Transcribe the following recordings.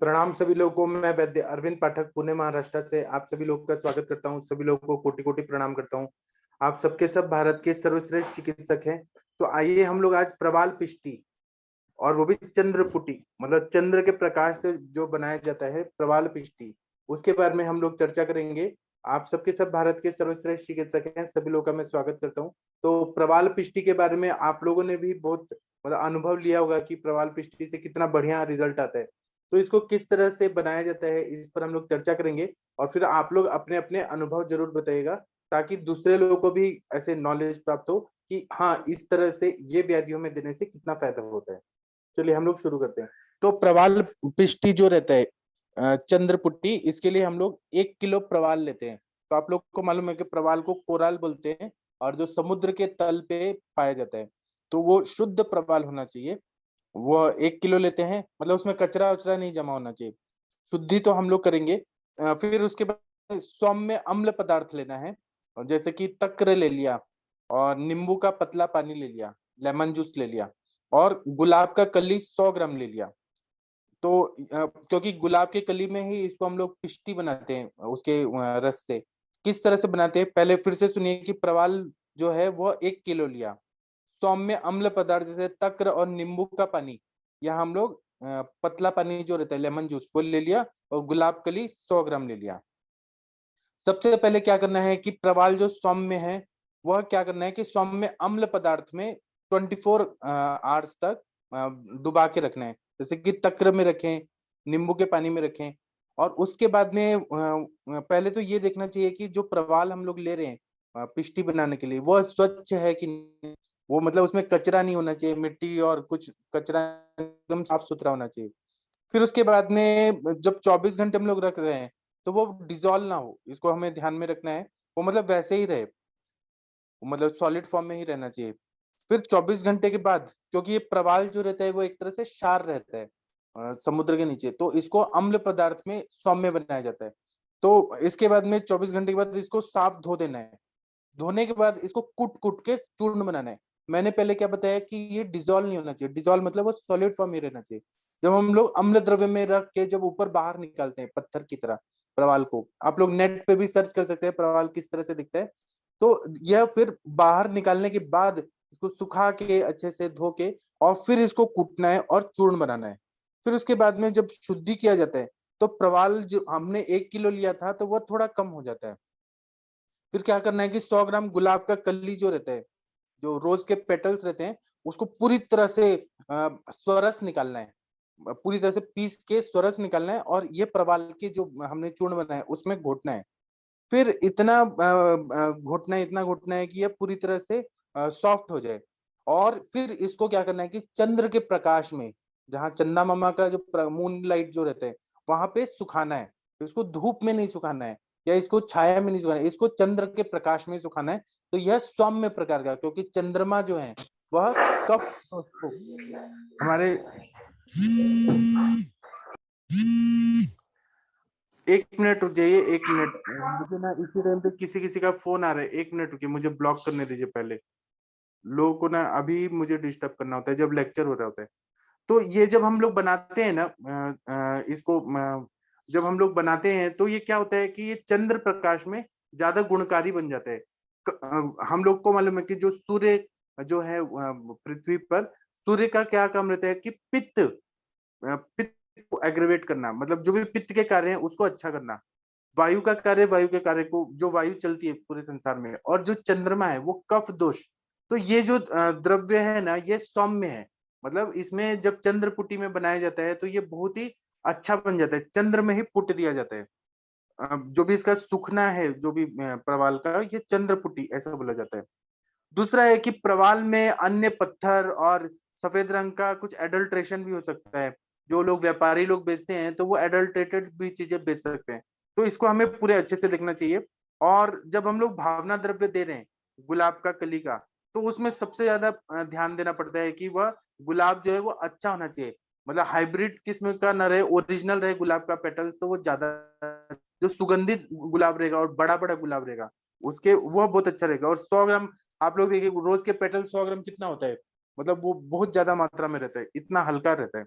प्रणाम सभी लोगों को। मैं वैद्य अरविंद पाठक पुणे महाराष्ट्र से आप सभी लोगों का स्वागत करता हूं। सभी लोगों को कोटि कोटि प्रणाम करता हूं। आप सबके सब भारत के सर्वश्रेष्ठ चिकित्सक हैं। तो आइए हम लोग आज प्रवाल पिष्टी, और वो भी चंद्रपुटी, मतलब चंद्र के प्रकाश से जो बनाया जाता है प्रवाल पिष्टी, उसके बारे में हम लोग चर्चा करेंगे। आप सबके सब भारत के सर्वश्रेष्ठ चिकित्सक हैं, सभी लोगों का मैं स्वागत करता हूँ। तो प्रवाल पिष्टी के बारे में आप लोगों ने भी बहुत मतलब अनुभव लिया होगा कि प्रवाल पिष्टी से कितना बढ़िया रिजल्ट आता है। तो इसको किस तरह से बनाया जाता है इस पर हम लोग चर्चा करेंगे, और फिर आप लोग अपने अपने अनुभव जरूर बताइएगा, ताकि दूसरे लोगों को भी ऐसे नॉलेज प्राप्त हो कि हाँ, इस तरह से ये व्याधियों में देने से कितना फायदा होता है। चलिए हम लोग शुरू करते हैं। तो प्रवाल पिष्टी जो रहता है चंद्रपुट्टी, इसके लिए हम लोग 1 किलो प्रवाल लेते हैं। तो आप लोग को मालूम है कि प्रवाल को कोराल बोलते हैं, और जो समुद्र के तल पे पाया जाता है, तो वो शुद्ध प्रवाल होना चाहिए। वो 1 किलो लेते हैं, मतलब उसमें कचरा वचरा नहीं जमा होना चाहिए। शुद्धि तो हम लोग करेंगे। फिर उसके बाद सौम्य अम्ल पदार्थ लेना है, और जैसे कि तक्र ले लिया, और नींबू का पतला पानी ले लिया, लेमन जूस ले लिया, और गुलाब का कली 100 ग्राम ले लिया। तो क्योंकि गुलाब के कली में ही इसको हम लोग पिष्टी बनाते हैं, उसके रस से। किस तरह से बनाते हैं, पहले फिर से सुनिए कि प्रवाल जो है वो 1 किलो लिया। सौम्य अम्ल पदार्थ जैसे तक्र और नींबू का पानी, या हम लोग पतला पानी जो रहता है लेमन जूस, वो ले लिया, और गुलाब कली 100 ग्राम ले लिया। सबसे पहले क्या करना है कि प्रवाल जो सौम्य है, वह क्या करना है कि सौम्य अम्ल पदार्थ में 24 आवर्स तक डुबा के रखना है। जैसे कि तक्र में रखें, नींबू के पानी में रखें। और उसके बाद में पहले तो ये देखना चाहिए कि जो प्रवाल हम लोग ले रहे हैं पिष्टी बनाने के लिए, वह स्वच्छ है कि नहीं। वो मतलब उसमें कचरा नहीं होना चाहिए, मिट्टी और कुछ कचरा, एकदम साफ सुथरा होना चाहिए। फिर उसके बाद में जब 24 घंटे हम लोग रख रहे हैं, तो वो डिजोल्व ना हो, इसको हमें ध्यान में रखना है। वो मतलब वैसे ही रहे, मतलब सॉलिड फॉर्म में ही रहना चाहिए। फिर 24 घंटे के बाद, क्योंकि ये प्रवाल जो रहता है वो एक तरह से क्षार रहता है समुद्र के नीचे, तो इसको अम्ल पदार्थ में सौम्य बनाया जाता है। तो इसके बाद में 24 घंटे के बाद इसको साफ धो देना है। धोने के बाद इसको कूट कूट के चूर्ण बनाना है। मैंने पहले क्या बताया कि ये डिजोल्व नहीं होना चाहिए। डिजोल्व मतलब वो सॉलिड फॉर्म में रहना चाहिए। जब हम लोग अम्ल द्रव्य में रख के जब ऊपर बाहर निकालते हैं पत्थर की तरह प्रवाल को, आप लोग नेट पे भी सर्च कर सकते हैं प्रवाल किस तरह से दिखता है। तो यह फिर बाहर निकालने के बाद इसको सुखा के अच्छे से धो के, और फिर इसको कूटना है और चूर्ण बनाना है। फिर उसके बाद में जब शुद्धि किया जाता है, तो प्रवाल जो हमने 1 किलो लिया था, तो वह थोड़ा कम हो जाता है। फिर क्या करना है कि 100 ग्राम गुलाब का कली जो रहता है, जो रोज के पेटल्स रहते हैं, उसको पूरी तरह से स्वरस निकालना है। पूरी तरह से पीस के स्वरस निकालना है, और ये प्रवाल के जो हमने चूर्ण बनाया उसमें घोटना है। फिर घोटना है, इतना घोटना है कि ये पूरी तरह से सॉफ्ट हो जाए। और फिर इसको क्या करना है कि चंद्र के प्रकाश में, जहाँ चंदा मामा का जो मून लाइट जो रहते हैं, वहां पे सुखाना है। तो इसको धूप में नहीं सुखाना है, या इसको छाया में नहीं सुखाना है, इसको चंद्र के प्रकाश में सुखाना है। तो यह सौम्य प्रकार का, क्योंकि चंद्रमा जो है वह कफ हमारे, एक मिनट रुक जाइए, 1 मिनट। मुझे ना इसी टाइम पे किसी किसी का फोन आ रहा है। 1 मिनट रुकिए, मुझे ब्लॉक करने दीजिए पहले। लोगों को ना अभी मुझे डिस्टर्ब करना होता है जब लेक्चर हो रहा होता है। तो ये जब हम लोग बनाते हैं ना इसको जब हम लोग बनाते हैं, तो ये क्या होता है कि ये चंद्र प्रकाश में ज्यादा गुणकारी बन जाता है। हम लोग को मालूम है कि जो सूर्य जो है पृथ्वी पर, सूर्य का क्या काम रहता है कि पित्त को एग्रीवेट करना, मतलब जो भी पित्त के कार्य हैं उसको अच्छा करना, वायु का कार्य, वायु के कार्य को, जो वायु चलती है पूरे संसार में, और जो चंद्रमा है वो कफ दोष। तो ये जो द्रव्य है ना, ये सौम्य है, मतलब इसमें जब चंद्र पुटी में बनाया जाता है तो ये बहुत ही अच्छा बन जाता है, चंद्र में ही पुट दिया जाता है। जो भी इसका सुखना है, जो भी प्रवाल का, ये चंद्र पुटी ऐसा बोला जाता है। दूसरा है कि प्रवाल में अन्य पत्थर और सफेद रंग का कुछ एडल्ट्रेशन भी हो सकता है। जो लोग व्यापारी लोग बेचते हैं तो वो एडल्ट्रेटेड भी चीजें बेच सकते हैं, तो इसको हमें पूरे अच्छे से देखना चाहिए। और जब हम लोग भावना द्रव्य दे रहे हैं गुलाब का कली का, तो उसमें सबसे ज्यादा ध्यान देना पड़ता है कि वह गुलाब जो है वो अच्छा होना चाहिए, मतलब हाइब्रिड किस्म का न रहे, ओरिजिनल रहे गुलाब का पेटल्स, तो वो ज्यादा, जो सुगंधित गुलाब रहेगा और बड़ा बड़ा गुलाब रहेगा उसके, वह बहुत अच्छा रहेगा। और 100 ग्राम, आप लोग देखिए रोज के पेटल 100 ग्राम कितना होता है, मतलब वो बहुत ज्यादा मात्रा में रहता है, इतना हल्का रहता है।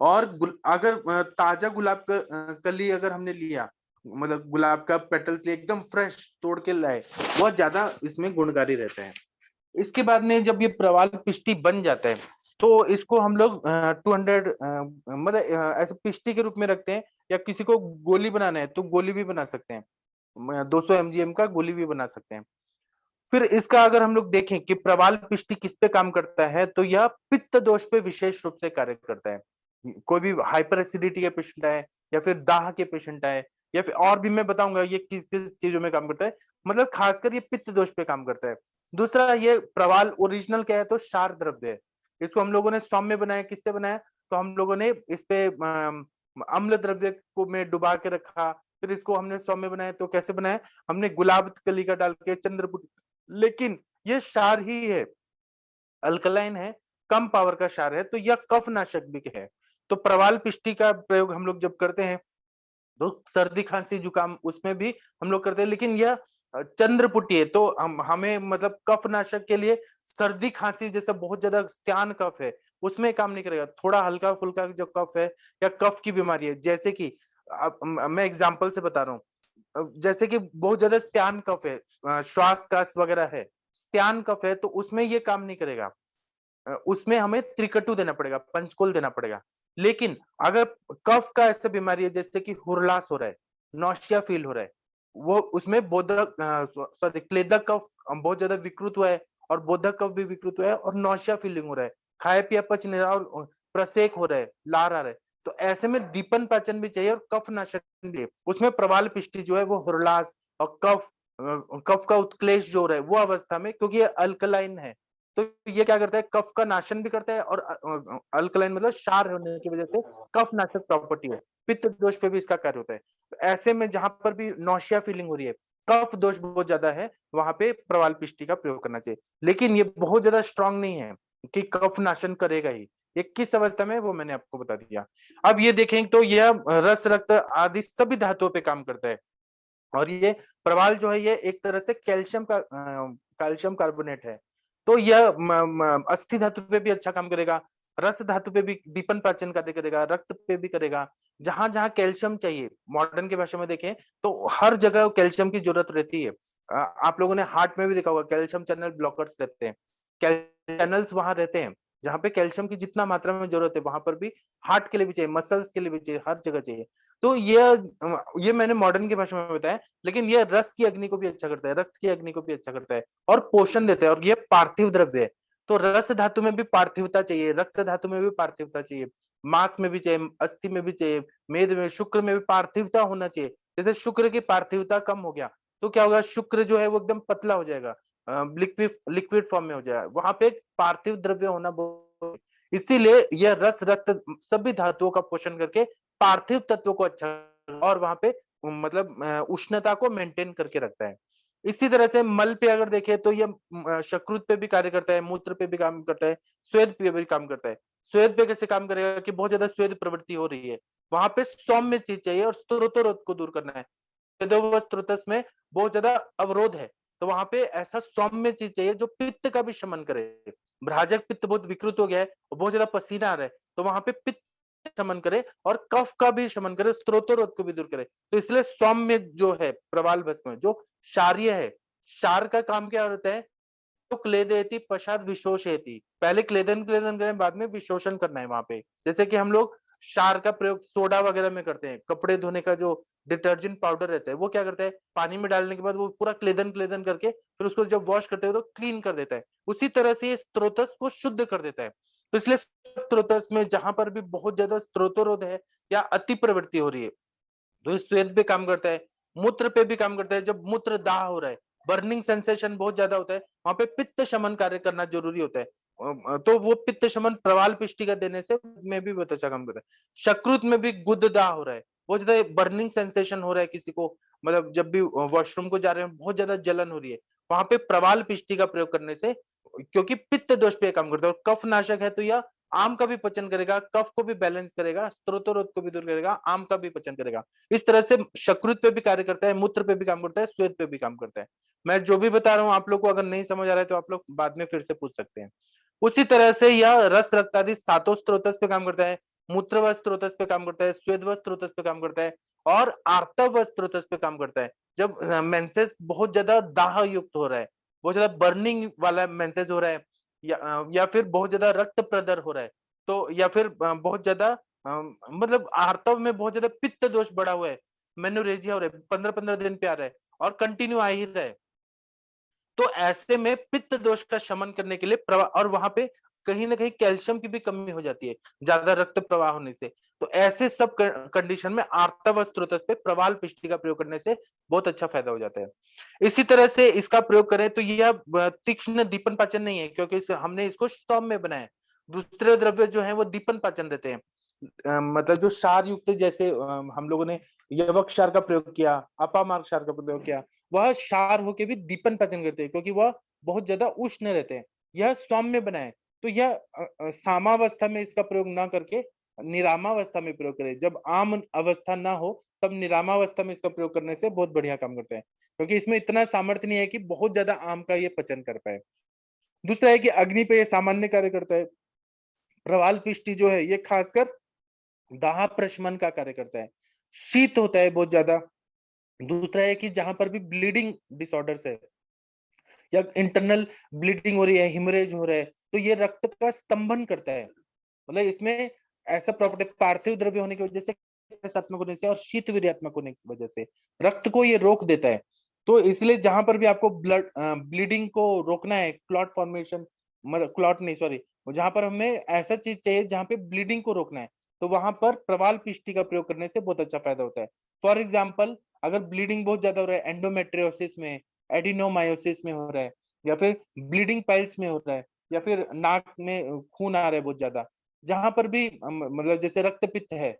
और अगर ताजा गुलाब का कली अगर हमने लिया, मतलब गुलाब का पेटल्स लिए एकदम फ्रेश तोड़ के लाए, बहुत ज्यादा इसमें गुणकारी रहता है। इसके बाद में जब ये प्रवाल पिष्टी बन जाता है तो इसको हम लोग 200 मतलब ऐसे पिष्टी के रूप में रखते हैं, या किसी को गोली बनाना है तो गोली भी बना सकते हैं, 200 mgm का गोली भी बना सकते हैं। फिर इसका अगर हम लोग देखें कि प्रवाल पिष्टी किस पे काम करता है, तो यह पित्त दोष पे विशेष रूप से कार्य करता है। कोई भी हाइपर एसिडिटी के पेशेंट है, या फिर दाह के पेशेंट है, या फिर और भी मैं बताऊंगा ये किस किस चीजों में काम करता है, मतलब खासकर ये पित्त दोष पे काम करता है। दूसरा, ये प्रवाल ओरिजिनल क्या है, तो क्षार द्रव्य है। इसको हम लोगों ने सौम्य बनाया, किससे बनाया, तो हम लोगों ने इस पे अम्ल द्रव्य को में डुबा के रखा, फिर इसको हमने सौम्य बनाया। तो कैसे बनाया, हमने गुलाब कली का डाल के चंद्रपुट, लेकिन ये क्षार ही है, अल्कलाइन है, कम पावर का क्षार है, तो यह कफ नाशक भी है। तो प्रवाल पिष्टी का प्रयोग हम लोग जब करते हैं तो सर्दी खांसी जुकाम उसमें भी हम लोग करते हैं, लेकिन यह चंद्रपुटी है, तो हमें मतलब कफ नाशक के लिए, सर्दी खांसी जैसा बहुत ज्यादा स्त्यान कफ है उसमें काम नहीं करेगा। थोड़ा हल्का फुल्का जो कफ है या कफ की बीमारी है, जैसे कि मैं एग्जांपल से बता रहा हूँ, जैसे कि बहुत ज्यादा स्त्यान कफ है, श्वास कास वगैरह है, स्त्यान कफ है, तो उसमें ये काम नहीं करेगा। उसमें हमें त्रिकटु देना पड़ेगा, पंचकोल देना पड़ेगा। लेकिन अगर कफ का ऐसा बीमारी है जैसे कि हुरलास हो रहा है, नौशिया फील हो रहा है, वो उसमें बोधक सॉरी क्लेदक कफ बहुत ज्यादा विकृत हुआ है, और बोधक कफ भी विकृत हुआ है, और नौशिया फीलिंग हो रहा है, खाए पिया पच नहीं रहा, और प्रसेक हो रहा है, लार आ रहा है, तो ऐसे में दीपन पाचन भी चाहिए और कफ नाशक भी। उसमें प्रवाल पिष्टी जो है वो हुरलास और कफ का उत्क्लेश जो हो रहा है वो अवस्था में, क्योंकि ये अल्कलाइन है, तो ये क्या करता है, कफ का नाशन भी करता है, और अल्कलाइन मतलब क्षार होने की वजह से कफ नाशक प्रॉपर्टी है, पित्त दोष पे भी इसका कार्य होता है। तो ऐसे में जहां पर भी नौशिया फीलिंग हो रही है, कफ दोष बहुत ज्यादा है, वहां पे प्रवाल पिष्टी का प्रयोग करना चाहिए। लेकिन ये बहुत ज्यादा स्ट्रांग नहीं है कि कफ नाशन करेगा ही, ये किस अवस्था में वो मैंने आपको बता दिया। अब ये देखें तो यह रस रक्त आदि सभी धातुओं पे काम करता है, और ये प्रवाल जो है ये एक तरह से कैल्शियम कार्बोनेट है, तो यह अस्थि धातु पे भी अच्छा काम करेगा, रस धातु पे भी दीपन पाचन कार्य करेगा, रक्त पे भी करेगा। जहां जहां कैल्शियम चाहिए, मॉडर्न की भाषा में देखें तो हर जगह कैल्शियम की जरूरत रहती है। आप लोगों ने हार्ट में भी देखा होगा कैल्शियम चैनल ब्लॉकर्स रहते हैं, चैनल्स वहां रहते हैं, जहां पे कैल्शियम की जितना मात्रा में जरूरत है वहां पर भी हार्ट के लिए भी चाहिए, मसल्स के लिए भी चाहिए, हर जगह चाहिए। तो ये मैंने मॉडर्न की भाषा में बताया, लेकिन ये रस की अग्नि को भी अच्छा करता है, रक्त की अग्नि को भी अच्छा करता है, और पोषण देता है, और ये पार्थिव द्रव्य है। तो रस धातु में भी पार्थिवता चाहिए, रक्त धातु में भी पार्थिवता चाहिए, मांस में भी चाहिए, अस्थि में भी चाहिए, मेद में, शुक्र में भी पार्थिवता होना चाहिए। जैसे शुक्र की पार्थिवता कम हो गया तो क्या होगा, शुक्र जो है वो एकदम पतला हो जाएगा, लिक्विड लिक्विड फॉर्म में हो जाएगा, वहां पे पार्थिव द्रव्य होना बहुत, इसीलिए यह रस रक्त सभी धातुओं का पोषण करके पार्थिव तत्व को अच्छा, और वहां पे मतलब उष्णता को मेंटेन करके रखता है। इसी तरह से मल पे अगर देखें तो ये शकृत पे भी कार्य करता है, मूत्र पे भी काम करता है, स्वेद पे भी काम करता है। स्वेद पे कैसे काम करेगा कि बहुत ज्यादा स्वेद प्रवृत्ति हो रही है, वहां पे सौम्य चीज चाहिए और स्त्रोतोरोध को दूर करना है। स्त्रोतस में बहुत ज्यादा अवरोध है, तो वहां पे ऐसा सौम्य चीज चाहिए जो पित्त का भी शमन करे। भ्राजक पित्त बहुत विकृत हो गया है और बहुत ज्यादा पसीना आ रहा है, तो वहां पे पित्त शमन करे और कफ का भी शमन करे, स्त्रोतोरोध को भी दूर करे। तो इसलिए सौम्य जो है प्रवाल भस्म जो क्षारीय है, क्षार का काम क्या होता है, तो क्लेदेति पश्चात विशोषयति, पहले क्लेदन क्लेदन करें, बाद में विशोषण करना है वहां पे। जैसे कि हम लोग क्षार का प्रयोग सोडा वगैरह में करते हैं। कपड़े धोने का जो डिटर्जेंट पाउडर रहता है वो क्या करता है, पानी में डालने के बाद वो पूरा क्लेदन क्लेदन करके फिर उसको जब वॉश करते हैं तो क्लीन कर देता है। उसी तरह से ये स्त्रोतस को शुद्ध कर देता है। तो इसलिए स्त्रोतस में जहां पर भी बहुत ज्यादा स्त्रोतरोध है या अति प्रवृत्ति हो रही है, तो इस श्वेत पे काम करता है। मूत्र पे भी काम करता है। जब मूत्र दाह हो रहा है, बर्निंग सेंसेशन बहुत ज्यादा होता है, वहां पे पित्त शमन कार्य करना जरूरी होता है। तो वो पित्त शमन प्रवाल पिष्टिका देने से में भी बहुत अच्छा काम करता है। शकृत में भी गुद दाह हो रहा है, बहुत ज्यादा बर्निंग सेंसेशन हो रहा है किसी को, मतलब जब भी वॉशरूम को जा रहे हैं बहुत ज्यादा जलन हो रही है, वहां पे प्रवाल पिष्टि का प्रयोग करने से, क्योंकि पित्त दोष पे काम करता है और कफ नाशक है, तो यह आम का भी पचन करेगा, कफ को भी बैलेंस करेगा, स्त्रोतरोध को भी दूर करेगा, आम का भी पचन करेगा। इस तरह से शकृत पे भी कार्य करता है, मूत्र पे भी काम करता है, श्वेत पे भी काम करता है। मैं जो भी बता रहा हूँ आप लोग को अगर नहीं समझ आ रहा है तो आप लोग बाद में फिर से पूछ सकते हैं। उसी तरह से यह रस रक्त आदि सातों स्त्रोतस पे काम करता है, मूत्र व स्त्रोतस पे काम करता है, स्वेद व स्त्रोतस पे काम करता है और आर्तव व स्त्रोतस पे काम करता है। जब मेंसेस बहुत ज्यादा दाह युक्त हो रहा है, बहुत ज्यादा बर्निंग वाला मेंसेस हो रहा है, या फिर बहुत ज्यादा रक्त प्रदर हो रहा है, तो या फिर बहुत ज्यादा मतलब आर्तव में बहुत ज्यादा पित्त दोष बढ़ा हुआ है, मेनोरेजिया हो रहा है, 15-15 दिन पे आ रहा है और कंटिन्यू आ ही रहा है, तो ऐसे में पित्त दोष का शमन करने के लिए प्रवाह, और वहां पे कहीं ना कहीं कैल्शियम की भी कमी हो जाती है ज्यादा रक्त प्रवाह होने से, तो ऐसे सब कंडीशन में आर्तव स्त्रोतस पे प्रवाल पिष्टि का प्रयोग करने से बहुत अच्छा फायदा हो जाता है। इसी तरह से इसका प्रयोग करें तो यह तीक्ष्ण दीपन पाचन नहीं है, क्योंकि हमने इसको सौम्य बनाया है। दूसरे द्रव्य जो है वो दीपन पाचन रहते हैं। मतलब जो क्षार युक्त, जैसे हम लोगों ने यवक क्षार का प्रयोग किया, अपामार्ग क्षार का प्रयोग किया, वह क्षार होके भी दीपन पाचन करते हैं, क्योंकि वह बहुत ज्यादा उष्ण रहते हैं। यह सौम्य बनाए, तो यह सामावस्था में इसका प्रयोग ना करके निरामावस्था में प्रयोग करें। जब आम अवस्था ना हो तब निरामावस्था में इसका प्रयोग करने से बहुत बढ़िया काम करते हैं, क्योंकि इसमें इतना सामर्थ्य नहीं है कि बहुत ज्यादा आम का ये पचन कर पाए। दूसरा है कि अग्नि पे ये सामान्य कार्य करता है। प्रवाल पिष्टि जो है ये खासकर दाह प्रशमन का कार्य करता है। शीत होता है बहुत ज्यादा। दूसरा है कि जहां पर भी ब्लीडिंग डिसऑर्डर्स है या इंटरनल ब्लीडिंग हो रही है, हिमरेज हो रहा है, तो ये रक्त का स्तंभन करता है। मतलब इसमें ऐसा प्रॉपर्टी, पार्थिव द्रव्य होने की वजह से, रसात्मक होने से और शीत वीर्यात्मक होने की वजह से रक्त को ये रोक देता है। तो इसलिए जहां पर भी आपको ब्लीडिंग को रोकना है, क्लॉट फॉर्मेशन, मतलब क्लॉट नहीं सॉरी, जहां पर हमें ऐसा चीज चाहिए जहां पे ब्लीडिंग को रोकना है, तो वहां पर प्रवाल पिष्टि का प्रयोग करने से बहुत अच्छा फायदा होता है। फॉर एग्जाम्पल, अगर ब्लीडिंग बहुत ज्यादा हो रहा है, एंडोमेट्रियोसिस में, एडिनोमायोसिस में हो रहा है, या फिर ब्लीडिंग पाइल्स में हो रहा है, या फिर नाक में खून आ रहा है बहुत ज्यादा, जहां पर भी मतलब जैसे रक्तपित्त है,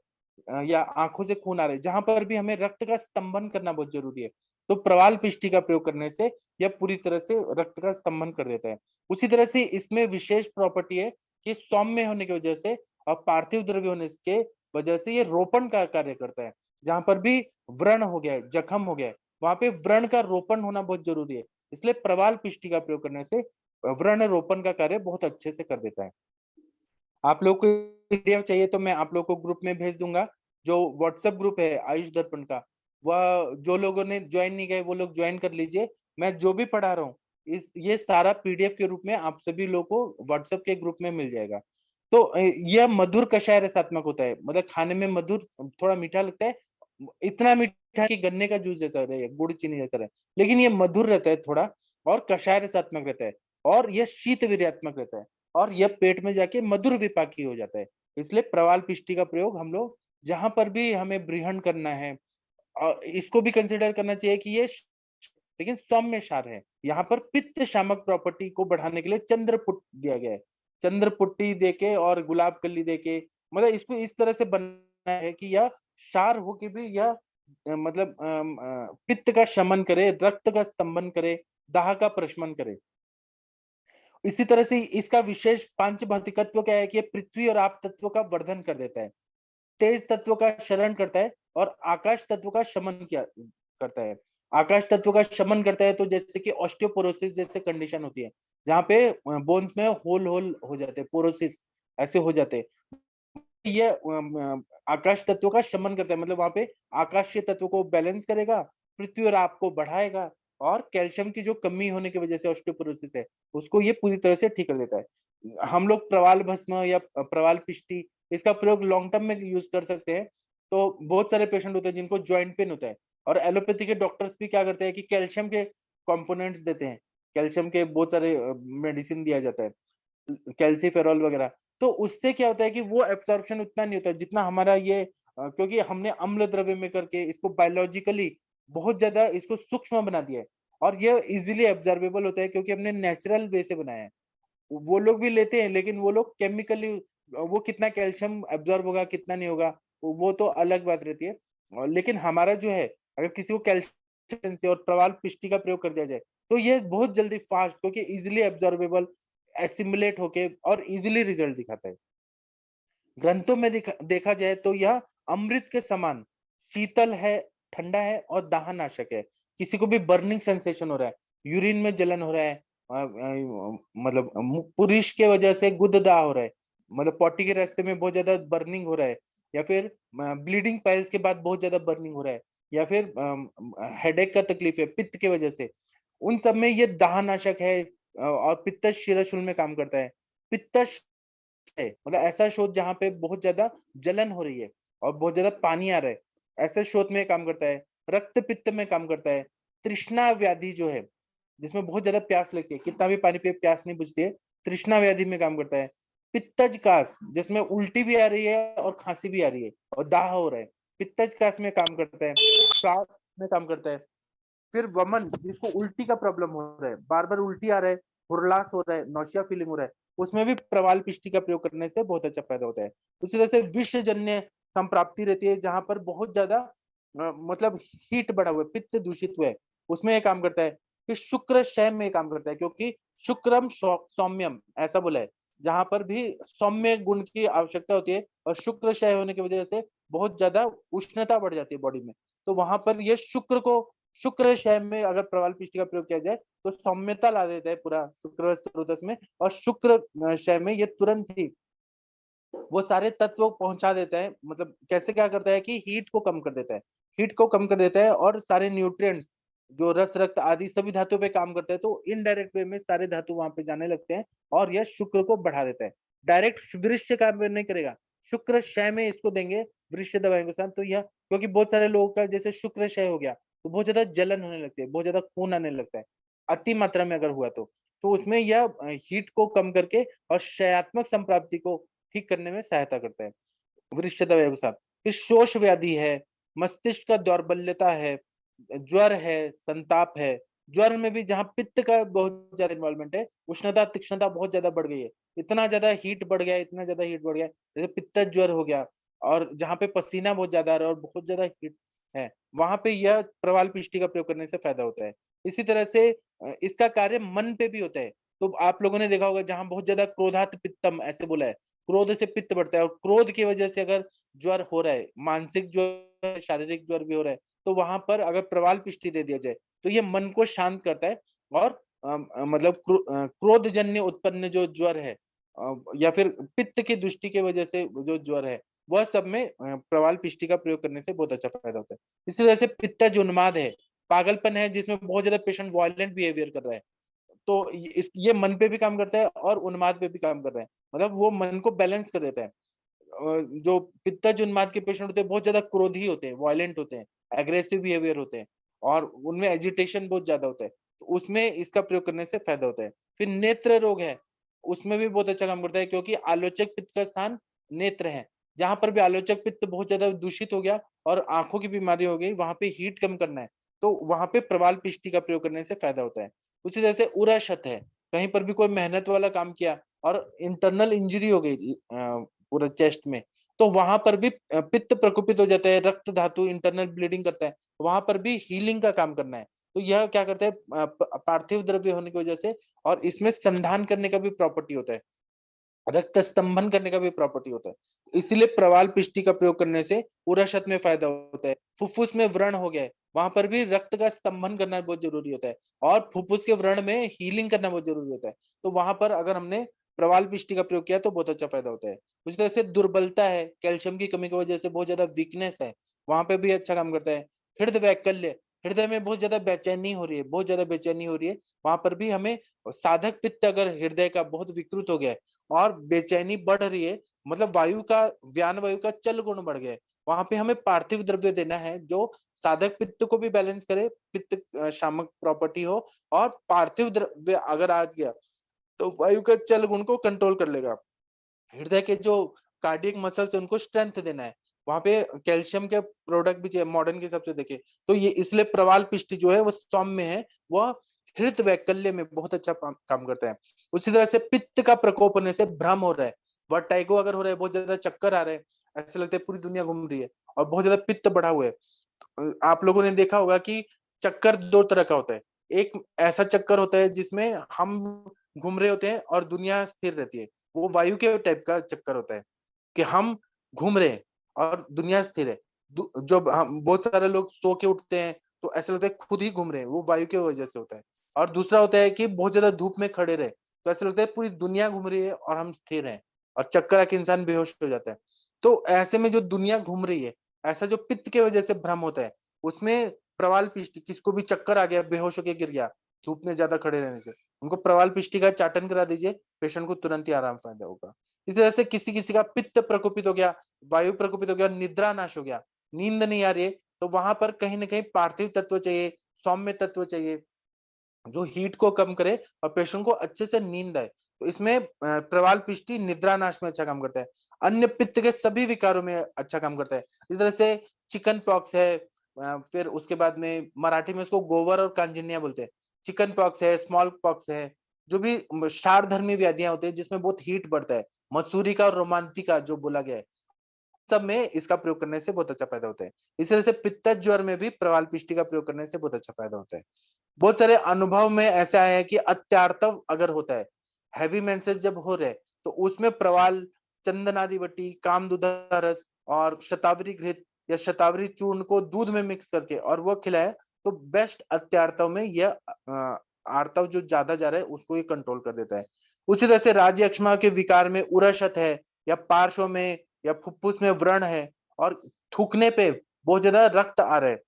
या आंखों से खून आ रहा है, जहां पर भी हमें रक्त का स्तंभन करना बहुत जरूरी है, तो प्रवाल पिष्टि का प्रयोग करने से यह पूरी तरह से रक्त का स्तंभन कर देता है। उसी तरह से इसमें विशेष प्रॉपर्टी है कि सौम्य होने की वजह से और पार्थिव द्रव्य होने के वजह से ये रोपण का कार्य करता है। जहां पर भी व्रण हो गया है, जख्म हो गया है, वहां पे व्रण का रोपण होना बहुत जरूरी है। इसलिए प्रवाल पिष्टि का प्रयोग करने से व्रण रोपण का कार्य बहुत अच्छे से कर देता है। आप लोग को पीडीएफ चाहिए तो मैं आप लोग को ग्रुप में भेज दूंगा। जो व्हाट्सएप ग्रुप है आयुष दर्पण का, वह जो लोगों ने ज्वाइन नहीं किया वो लोग ज्वाइन कर लीजिए। मैं जो भी पढ़ा रहा हूँ इस ये सारा पीडीएफ के रूप में आप सभी लोगों को व्हाट्सएप के ग्रुप में मिल जाएगा। तो यह मधुर कषाय रसात्मक होता है, मतलब खाने में मधुर, थोड़ा मीठा लगता है, इतना मीठा कि गन्ने का जूस जैसा रहे, गुड़ चीनी जैसा रहे, लेकिन ये मधुर रहता है थोड़ा, और कषाय रसात्मक रहता है, और यह शीत वीर्यात्मक रहता है, और यह पेट में जाके मधुर विपाकी हो जाता है। इसलिए प्रवाल पिष्टि का प्रयोग हम लोग जहां पर भी हमें ब्रीहण करना है, और इसको भी कंसिडर करना चाहिए कि ये लेकिन सौम्य क्षार है। यहाँ पर पित्त शामक प्रॉपर्टी को बढ़ाने के लिए चंद्रपुट दिया गया है। चंद्रपुट्टी देके और गुलाब कली देके, मतलब इसको इस तरह से बनना है कि यह क्षार हो के भी यह मतलब पित्त का शमन करे, रक्त का स्तंभन करे, दाह का प्रशमन करे। इसी तरह से इसका विशेष पांच भौतिकत्व क्या है कि पृथ्वी और आप तत्व का वर्धन कर देता है, तेज तत्व का शरण करता है, और आकाश तत्व का शमन किया करता है। आकाश तत्व का शमन करता है तो जैसे कि ऑस्टियोपोरोसिस जैसे कंडीशन होती है, जहाँ पे बोन्स में होल होल हो जाते हैं, पोरोसिस ऐसे हो जाते हैं, ये आकाश तत्व का शमन करता है, मतलब वहां पे आकाशीय तत्व को बैलेंस करेगा, पृथ्वी और आप को बढ़ाएगा, और कैल्शियम की जो कमी होने की वजह से ऑस्टियोपोरोसिस है उसको ये पूरी तरह से ठीक कर देता है। हम लोग प्रवाल भस्म या प्रवाल पिष्टि इसका प्रयोग लॉन्ग टर्म में यूज कर सकते हैं। तो बहुत सारे पेशेंट होते हैं जिनको ज्वाइंट पेन होता है, और एलोपैथी के डॉक्टर्स भी क्या करते हैं कि कैल्शियम के कंपोनेंट्स देते हैं, कैल्शियम के बहुत सारे मेडिसिन दिया जाता है, कैल्सीफेरॉल वगैरह। तो उससे क्या होता है कि वो एब्सॉर्प्शन उतना नहीं होता जितना हमारा ये क्योंकि हमने अम्ल द्रव्य में करके इसको बायोलॉजिकली बहुत ज्यादा इसको सूक्ष्म बना दिया है, और ये इजीली एब्जॉर्बेबल होता है क्योंकि हमने नेचुरल वे से बनाया है। वो लोग भी लेते हैं, लेकिन वो लोग केमिकली, वो कितना कैल्शियम एब्जॉर्ब होगा कितना नहीं होगा वो तो अलग बात रहती है। लेकिन हमारा जो है, अगर किसी को कैल्शियम से और प्रवाल पिष्टी का प्रयोग कर दिया जाए तो ये बहुत जल्दी फास्ट, क्योंकि इजिली एब्जॉर्बेबल, एसिमुलेट होके और इजिली रिजल्ट दिखाता है। ग्रंथों में देखा जाए तो यह अमृत के समान शीतल है, ठंडा है और दाहनाशक है। किसी को भी बर्निंग सेंसेशन हो रहा है, यूरिन में जलन हो रहा है, मतलब पुरुष के वजह से गुददाह हो रहा है, मतलब पॉटी के रास्ते में बहुत ज्यादा बर्निंग हो रहा है, या फिर ब्लीडिंग पाइल्स के बाद बहुत ज्यादा बर्निंग हो रहा है, या फिर हेडेक का तकलीफ है पित्त के वजह से, उन सब में ये दाहनाशक है। और पित्त शिराशूल में काम करता है। पित्त है मतलब ऐसा शोथ जहाँ पे बहुत ज्यादा जलन हो रही है और बहुत ज्यादा पानी आ रहा है, ऐसे शोथ में काम करता है। रक्त पित्त में काम करता है। तृष्णा व्याधि जो है, जिसमें बहुत ज्यादा प्यास लगती है, कितना भी पानी पिए प्यास नहीं बुझती है, तृष्णा व्याधि में काम करता है। पित्तज कास, जिसमें उल्टी भी आ रही है और खांसी भी आ रही है और दाह हो रहा है, पित्तज कास में काम करता है। श्वास में काम करता है। फिर वमन, जिसको उल्टी का प्रॉब्लम हो रहा है, बार बार उल्टी आ रहा है, हुरलास हो रहा है, नौशिया फीलिंग हो रहा है, उसमें भी प्रवाल पिष्टी का प्रयोग करने से बहुत अच्छा फायदा होता है। उसी तरह से विषजन्य संप्राप्ति रहती है, जहां पर बहुत ज्यादा मतलब हीट बढ़ा हुआ है, पित्त दूषित हुआ है, उसमें ये काम करता है। फिर शुक्र शय में काम करता है, क्योंकि शुक्रम सौम्यम ऐसा बोला है, जहां पर भी सौम्य गुण की आवश्यकता होती है, और शुक्र क्षय होने की वजह से बहुत ज्यादा उष्णता बढ़ जाती है बॉडी में। तो वहां पर ये शुक्र क्षय में अगर प्रवाल पिष्टी का प्रयोग किया जाए तो सौम्यता ला देता है पूरा शुक्र स्त्रोतस में, और शुक्र क्षय में ये तुरंत ही वो सारे तत्व पहुंचा देता है। मतलब कैसे क्या करता है कि हीट को कम कर देता है, हीट को कम कर देता है, और सारे न्यूट्रिएंट्स जो रस रक्त आदि सभी धातु पे काम करते हैं, तो इनडायरेक्ट वे में सारे धातु वहां पे जाने लगते हैं, और यह शुक्र को बढ़ा देता है। डायरेक्ट वृक्ष काम नहीं करेगा, शुक्र क्षय में इसको देंगे वृक्ष दवाई के साथ, तो यह क्योंकि बहुत सारे लोगों का जैसे शुक्र क्षय हो गया तो बहुत ज्यादा जलन होने लगती है, बहुत ज्यादा खून आने लगता है, अति मात्रा में अगर हुआ तो उसमें यह हीट को कम करके और क्षयात्मक संप्राप्ति को ठीक करने में सहायता करता है वृक्ष दवाई के साथ। फिर शोष व्याधि है, मस्तिष्क का दौर्बल्यता है, ज्वर है, संताप है। ज्वर में भी जहाँ पित्त का बहुत ज्यादा इन्वॉल्वमेंट है, उष्णता तीक्ष्णता बहुत ज्यादा बढ़ गई है, इतना ज्यादा हीट बढ़ गया, इतना ज्यादा हीट बढ़ गया, जैसे पित्त ज्वर हो गया, और जहाँ पे पसीना बहुत ज्यादा आ रहा है और बहुत ज्यादा हीट है, वहां पे यह प्रवाल पिष्टी का प्रयोग करने से फायदा होता है। इसी तरह से इसका कार्य मन पे भी होता है। तो आप लोगों ने देखा होगा जहां बहुत ज्यादा क्रोधात पित्तम ऐसे बोला है, क्रोध से पित्त बढ़ता है, और क्रोध की वजह से अगर ज्वर हो रहा है, मानसिक ज्वर, शारीरिक ज्वर भी हो रहा है, तो वहां पर अगर प्रवाल पिष्टी दे दिया जाए तो ये मन को शांत करता है, और मतलब क्रोधजन्य उत्पन्न जो ज्वर है, या फिर पित्त की दृष्टि की वजह से जो ज्वर है, वह सब में प्रवाल पिष्टी का प्रयोग करने से बहुत अच्छा फायदा होता है। इसी तरह से पित्तज उन्माद है, पागलपन है, जिसमें बहुत ज्यादा पेशेंट वायलेंट बिहेवियर कर रहा है, तो ये मन पे भी काम करता है और उन्माद पे भी काम कर रहा है, मतलब वो मन को बैलेंस कर देता है। जो पित्तज उन्माद के पेशेंट होते हैं बहुत ज्यादा क्रोधी होते हैं, वायलेंट होते हैं, एग्रेसिव बिहेवियर होते हैं, और उनमें एजिटेशन बहुत ज्यादा होता है, तो उसमें इसका प्रयोग करने से फायदा होता है। फिर नेत्र रोग है, उसमें भी बहुत अच्छा काम करता है, क्योंकि आलोचक पित्त का स्थान नेत्र है, जहां पर भी आलोचक पित्त बहुत ज्यादा दूषित हो गया और आंखों की बीमारी हो गई, वहां पे हीट कम करना है, तो वहां पे प्रवाल पिष्टी का प्रयोग करने से फायदा होता है। उसी तरह से उराशत है, कहीं पर भी कोई मेहनत वाला काम किया और इंटरनल इंजरी हो गई पूरा चेस्ट में, तो वहां पर भी पित्त प्रकोपित हो जाता है, रक्त धातु इंटरनल ब्लीडिंग करता है, वहां पर भी हीलिंग का काम करना है। तो यह क्या करता है, पार्थिव द्रव्य होने की वजह से, और इसमें संधान करने का भी प्रॉपर्टी होता है, रक्त स्तंभन करने का भी प्रॉपर्टी होता है, इसलिए प्रवाल पिष्टी का प्रयोग करने से उराशत में फायदा होता है। फुफ्फुस में व्रण हो गया है, वहां पर भी रक्त का स्तंभन करना बहुत जरूरी होता है, और फुफ्फुस के व्रण में हीलिंग करना बहुत जरूरी होता है, तो वहां पर अगर हमने प्रवाल पिष्टी का प्रयोग किया तो बहुत अच्छा फायदा होता है। उसी तरह से दुर्बलता है, कैल्शियम की कमी की वजह से बहुत ज्यादा वीकनेस है, वहां पे भी अच्छा काम करता है। हृदय वैकल्य, हृदय में बहुत ज्यादा बेचैनी हो रही है, बहुत ज्यादा बेचैनी हो रही है, वहां पर भी हमें साधक पित्त अगर हृदय का बहुत विकृत हो गया है और बेचैनी बढ़ रही है, मतलब व्यान वायु का चल गुण बढ़ गया है। वहां पे हमें पार्थिव द्रव्य देना है जो साधक पित्त को भी बैलेंस करे, पित्त शामक प्रॉपर्टी हो, और पार्थिव द्रव्य अगर आ गया तो वायु का चल गुण को कंट्रोल कर लेगा। हृदय के जो कार्डियक मसल्स है उनको स्ट्रेंथ देना है। वहां पे कैल्शियम के प्रोडक्ट भी चाहिए मॉडर्न के हिसाब से देखे तो, ये इसलिए प्रवाल पिष्टी जो है वो सौम्य है, वह हृत वैकल्य में बहुत अच्छा काम करता है। उसी तरह से पित्त का प्रकोप होने से भ्रम हो रहा है, वर्टाइगो अगर हो रहा है, बहुत ज्यादा चक्कर आ रहे हैं, ऐसा लगता है पूरी दुनिया घूम रही है, और बहुत ज्यादा पित्त बढ़ा हुआ है। आप लोगों ने देखा होगा कि चक्कर दो तरह का होता है। एक ऐसा चक्कर होता है जिसमें हम घूम रहे होते हैं और दुनिया स्थिर रहती है, वो वायु के टाइप का चक्कर होता है कि हम घूम रहे हैं और दुनिया स्थिर है। जब हम बहुत सारे लोग सो के उठते हैं तो ऐसा लगता है खुद ही घूम रहे हैं, वो वायु की वजह से होता है। और दूसरा होता है कि बहुत ज्यादा धूप में खड़े रहे तो ऐसा लगता है पूरी दुनिया घूम रही है और हम स्थिर हैं, और चक्कर आके इंसान बेहोश हो जाता है। तो ऐसे में जो दुनिया घूम रही है, ऐसा जो पित्त की वजह से भ्रम होता है, उसमें प्रवाल पिष्टी, किसको भी चक्कर आ गया, बेहोश होकर गिर गया धूप में ज्यादा खड़े रहने से, उनको प्रवाल पिष्टी का चाटन करा दीजिए, पेशेंट को तुरंत ही आराम फायदा होगा। इस तरह से किसी किसी का पित्त प्रकोपित हो गया, वायु प्रकोपित हो गया, निद्रा नाश हो गया, नींद नहीं आ रही है, तो वहां पर कहीं ना कहीं पार्थिव तत्व चाहिए, सौम्य तत्व चाहिए जो हीट को कम करे और पेशेंट को अच्छे से नींद आए। तो इसमें प्रवाल पिष्टी निद्रा नाश में अच्छा काम करता है, अन्य पित्त के सभी विकारों में अच्छा काम करता है। इस तरह से चिकन पॉक्स है, फिर उसके बाद में मराठी में उसको गोवर और कांजिनिया बोलते हैं। चिकन पॉक्स है, स्मॉल पॉक्स है, जो भी क्षारधर्मी व्याधियां होती है जिसमें बहुत हीट बढ़ता है, मसूरी का और रोमांतिका जो बोला गया है, सब में इसका प्रयोग करने से बहुत अच्छा फायदा होता है। इस तरह से पित्त ज्वर में भी प्रवाल पिष्टी का प्रयोग करने से बहुत अच्छा फायदा होता है। बहुत सारे अनुभव में ऐसा आया है कि अत्यार्तव अगर होता है, हैवी मेंसेस जब हो रहे, तो उसमें प्रवाल, चंदनादिवटी, कामदुधा रस और शतावरी घृत या शतावरी चूर्ण को दूध में मिक्स करके और वो खिलाए तो बेस्ट अत्यार्तव में यह आर्तव जो ज्यादा जा रहा है उसको ये कंट्रोल कर देता है। उसी तरह से राज्य अक्षमा के विकार में उरशत है, या पार्श्व में या फुफ्फुस में व्रण है, और थूकने पे बहुत ज्यादा रक्त आ रहा है,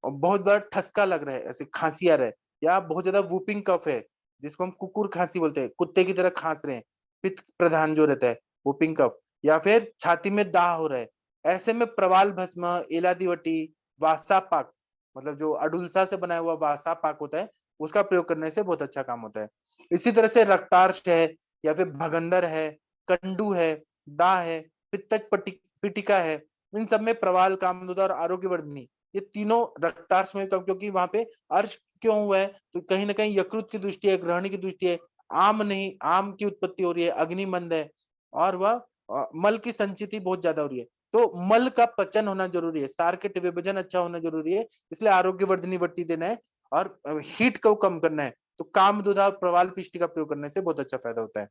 और बहुत बड़ा ठसका लग रहा है, ऐसे खांसी आ रहा है, या बहुत ज्यादा वूपिंग कफ है जिसको हम कुकुर खांसी बोलते हैं, कुत्ते की तरह खांस रहे हैं, पित्त प्रधान जो रहता है वूपिंग कफ, या फिर छाती में दाह हो रहा है, ऐसे में प्रवाल भस्म, एलादीवटी, वासा पाक, मतलब जो अडुल्सा से बनाया हुआ वासा पाक होता है, उसका प्रयोग करने से बहुत अच्छा काम होता है। इसी तरह से रक्तार्श है, या फिर भगंदर है, कंडू है, दाह है, पित्तज पिटिका है, इन सब में प्रवाल, कामदुदा और आरोग्यवर्धनी, ये तीनों रक्तार्श में, क्योंकि वहां पे अर्श क्यों हुआ है, तो कहीं ना कहीं यकृत की दृष्टि है, ग्रहणी की दृष्टि है, आम नहीं, आम की उत्पत्ति हो रही है, अग्निमंद है, और वह मल की संचिति बहुत ज्यादा हो रही है। तो मल का पचन होना जरूरी है, सार्किट विभाजन अच्छा होना जरूरी है, इसलिए आरोग्यवर्धनी वट्टी देना है और हीट को कम करना है। तो कामदुधा और प्रवाल पिष्टी का प्रयोग करने से बहुत अच्छा फायदा होता है।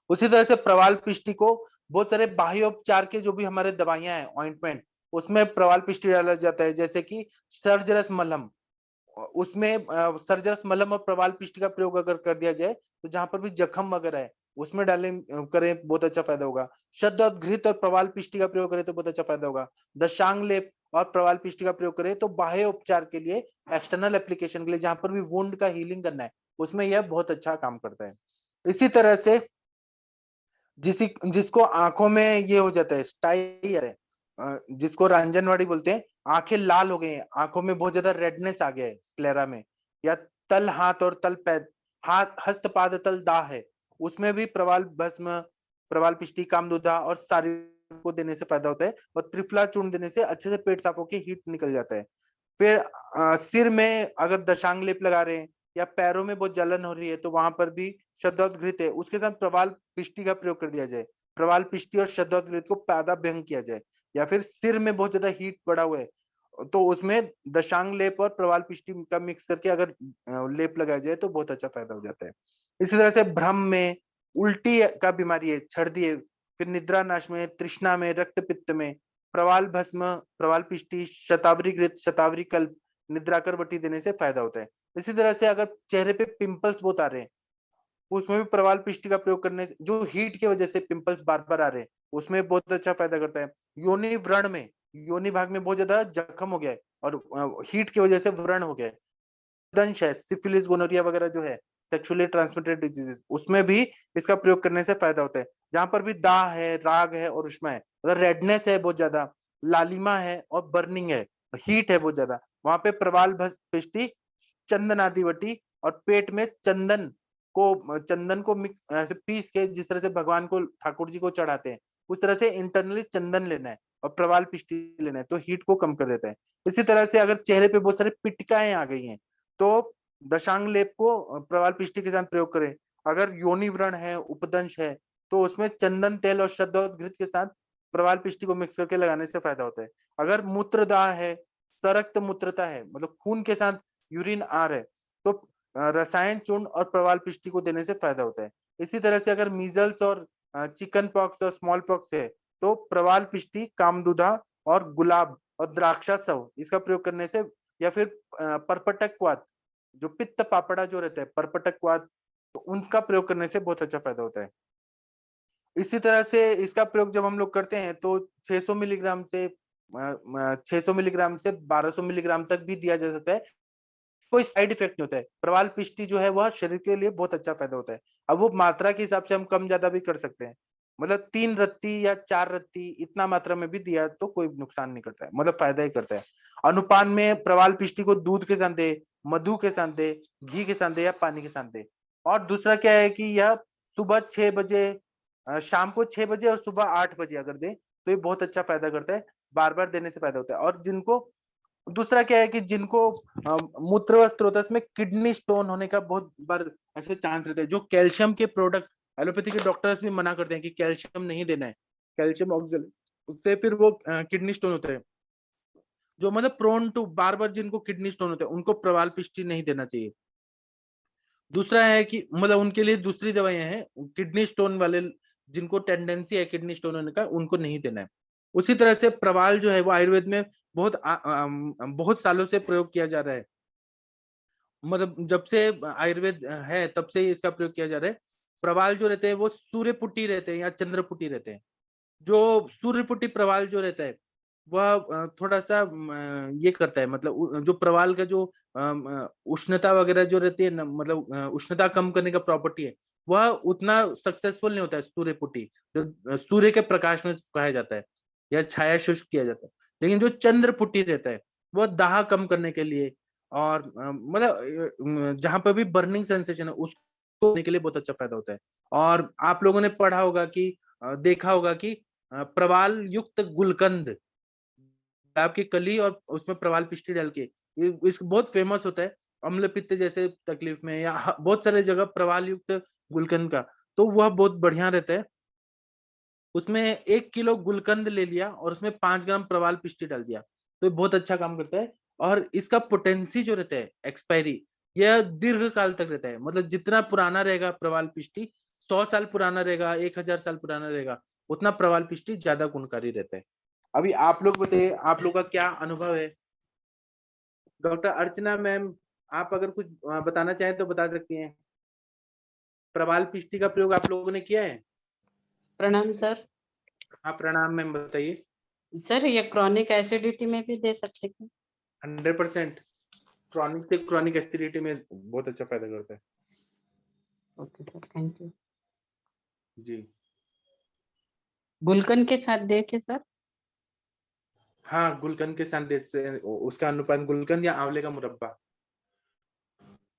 उसी तरह से प्रवाल पिष्टी को बहुत सारे बाह्योपचार के जो भी हमारे दवाइयां हैं, ऑइंटमेंट, उसमें प्रवाल पिष्टी डाला जाता है, जैसे कि सर्जरस मलहम, उसमें सर्जरस मलहम और प्रवाल पिष्टी का प्रयोग अगर कर दिया जाए तो जहां पर भी जख्म वगैरह है उसमें डाले करें, बहुत अच्छा फायदा होगा। शब्द और घृत और प्रवाल पिष्टी का प्रयोग करें तो बहुत अच्छा फायदा होगा। दशांग लेप और प्रवाल पिष्टी का प्रयोग करें तो बाह्य उपचार के लिए, एक्सटर्नल एप्लीकेशन के लिए, जहां पर भी वुंड का हीलिंग करना है, उसमें यह बहुत अच्छा काम करता है। इसी तरह से जिसको आंखों में ये हो जाता है स्टाई है, जिसको रंजनवाड़ी बोलते हैं, आंखें लाल हो गई हैं, आंखों में बहुत ज्यादा रेडनेस आ गया है स्क्लेरा में, या तल हाथ और तल पैर, हाथ हस्त पाद तल दाह है, उसमें भी प्रवाल भस्म, प्रवाल पिष्टी, कामदुधा और सारी को देने से फायदा होता है, और त्रिफला चूर्ण देने से अच्छे से पेट साफ होकर हीट निकल जाता है। फिर सिर में अगर दशांग लेप लगा रहे हैं या पैरों में बहुत जलन हो रही है तो वहां पर भी शब्दोद्घृत है, उसके साथ प्रवाल पिष्टी का प्रयोग कर दिया जाए, प्रवाल पिष्टी और शब्दोद्घृत को पैदा भंग किया जाए। या फिर सिर में बहुत ज्यादा हीट बढ़ा हुआ है तो उसमें दशांग लेप और प्रवाल पिष्टी का मिक्स करके अगर लेप लगाया जाए तो बहुत अच्छा फायदा हो जाता है। इसी तरह से भ्रम में, उल्टी का बीमारी है, छर्दी है, फिर निद्रा नाश में, तृष्णा में, रक्त पित्त में, प्रवाल भस्म, प्रवाल पिष्टी, शतावरी घृत, शतावरी कल्प, निद्राकर वटी देने से फायदा होता है। इसी तरह से अगर चेहरे पे पिंपल्स बहुत आ रहे हैं, उसमें भी प्रवाल पिष्टी का प्रयोग करने से, जो हीट की वजह से पिंपल्स बार बार आ रहे हैं, उसमें बहुत अच्छा फायदा करता है। योनि व्रण में, योनि भाग में बहुत ज्यादा जख्म हो गया है और हीट की वजह से व्रण हो गया है, दंश है, सिफिलिस, गोनोरिया वगैरह जो है, सेक्सुअली ट्रांसमिटेड डिजीजेस, उसमें भी इसका प्रयोग करने से फायदा होता है। जहां पर भी दाह है, राग है और उष्मा है, मतलब रेडनेस है बहुत ज्यादा, लालिमा है और बर्निंग है, हीट है बहुत ज्यादा, वहां पे प्रवाल पिष्टी, चंदन आदिवटी और पेट में चंदन को मिक्स ऐसे पीस के, जिस तरह से भगवान को, ठाकुर जी को चढ़ाते हैं, उस तरह से इंटरनली चंदन लेना है और प्रवाल पिष्टी लेना है, तो हीट को कम कर देता है। इसी तरह से अगर चेहरे पे बहुत सारी पिटकाएं आ गई हैं तो दशांग लेप को प्रवाल पिष्टी के साथ प्रयोग करें। अगर योनि व्रण है, उपदंश है, तो उसमें चंदन तेल और शतघृत के साथ प्रवाल पिष्टी को मिक्स करके लगाने से फायदा होता है। अगर मूत्रदाह है, सरक्त मूत्रता है, मतलब खून के साथ यूरिन आ रहा है, तो रसायन चूर्ण और प्रवाल पिष्टी को देने से फायदा होता है। इसी तरह से अगर मीजल्स और चिकन पॉक्स और स्मॉल पॉक्स है, तो प्रवाल पिष्टी, कामदुधा और गुलाब और द्राक्षा सव, इसका प्रयोग करने से, या फिर परपटक क्वाथ, जो पित्त पापड़ा जो रहता है, परपटक क्वाथ, तो उनका प्रयोग करने से बहुत अच्छा फायदा होता है। इसी तरह से इसका प्रयोग जब हम लोग करते हैं तो 600 मिलीग्राम से 600 मिलीग्राम से 1200 मिलीग्राम तक भी दिया जा सकता है, कोई साइड इफेक्ट नहीं होता है। प्रवाल पिष्टी जो है वह शरीर के लिए बहुत अच्छा फायदा होता है। अब वो मात्रा के हिसाब से हम कम ज्यादा भी कर सकते हैं, मतलब 3 रत्ती या 4 रत्ती इतना मात्रा में भी दिया तो कोई नुकसान नहीं करता है, मतलब फायदा ही करता है। अनुपान में प्रवाल पिष्टी को दूध के साथ दे, मधु के साथ दे, घी के साथ दे या पानी के साथ दे। और दूसरा क्या है कि यह सुबह 6 बजे, शाम को 6 बजे और सुबह 8 बजे अगर दे तो ये बहुत अच्छा फायदा करता है, बार बार देने से फायदा होता है। और जिनको, दूसरा क्या है कि जिनको मूत्र वस्त्र होता है, इसमें किडनी स्टोन होने का बहुत बार ऐसे चांस रहता है। जो कैल्शियम के प्रोडक्ट, एलोपैथी के डॉक्टर्स भी मना करते हैं कि कैल्शियम नहीं देना है, कैल्शियम ऑक्सलेट, उससे फिर वो किडनी स्टोन होते हैं। जो मतलब प्रोन टू, बार बार जिनको किडनी स्टोन होते हैं उनको प्रवाल पिष्टी नहीं देना चाहिए। दूसरा है कि मतलब उनके लिए दूसरी दवाइयां हैं, किडनी स्टोन वाले जिनको टेंडेंसी है किडनी स्टोन होने का, उनको नहीं देना है। उसी तरह से प्रवाल जो है वो आयुर्वेद में बहुत सालों से प्रयोग किया जा रहा है, मतलब जब से आयुर्वेद है तब से इसका प्रयोग किया जा रहा है। प्रवाल जो रहते हैं वो सूर्यपुटी रहते हैं या चंद्रपुटी रहते हैं। जो सूर्यपुटी प्रवाल जो रहता है वह थोड़ा सा ये करता है, मतलब जो प्रवाल का जो उष्णता वगैरह जो रहती है ना, मतलब उष्णता कम करने का प्रॉपर्टी है, वह उतना सक्सेसफुल नहीं होता है सूर्यपुटी, जो सूर्य के प्रकाश में सुखाया जाता है या छाया शुष्क किया जाता है। लेकिन जो चंद्रपुटी रहता है वह दाह कम करने के लिए और मतलब जहां पर भी बर्निंग सेंसेशन है उसको करने के लिए बहुत अच्छा फायदा होता है। और आप लोगों ने पढ़ा होगा कि देखा होगा कि प्रवाल युक्त गुलकंद, गुलाब की कली और उसमें प्रवाल पिष्टी डाल के, इस बहुत फेमस होता है अम्ल पित्त जैसे तकलीफ में, या बहुत सारे जगह प्रवाल युक्त गुलकंद का, तो वह बहुत बढ़िया रहता है। उसमें 1 किलो गुलकंद ले लिया और उसमें 5 ग्राम प्रवाल पिष्टी डाल दिया, तो बहुत अच्छा काम करता है। और इसका पोटेंसी जो रहता है, एक्सपायरी, यह दीर्घ काल तक रहता है, मतलब जितना पुराना रहेगा प्रवाल पिष्टी, 100 साल पुराना रहेगा, 1000 साल पुराना रहेगा, उतना प्रवाल पिष्टी ज्यादा गुणकारी रहता है। अभी आप लोग बताइए, आप लोग का क्या अनुभव है? डॉक्टर अर्चना मैम, आप अगर कुछ बताना चाहें तो बता सकती हैं। प्रवाल पिष्टी का प्रयोग आप लोगों ने किया है? प्रणाम सर। हाँ प्रणाम मैम, बताइए। सर ये क्रॉनिक एसिडिटी में भी दे सकते हैं? 100% क्रॉनिक से क्रॉनिक एसिडिटी में बहुत अच्छा फायदा करता है। Okay sir, thank you. जी गुलकंद के साथ दे के सर? हाँ, गुलकंद के साथ से उसका अनुपान गुलकंद या आंवले का मुरब्बा।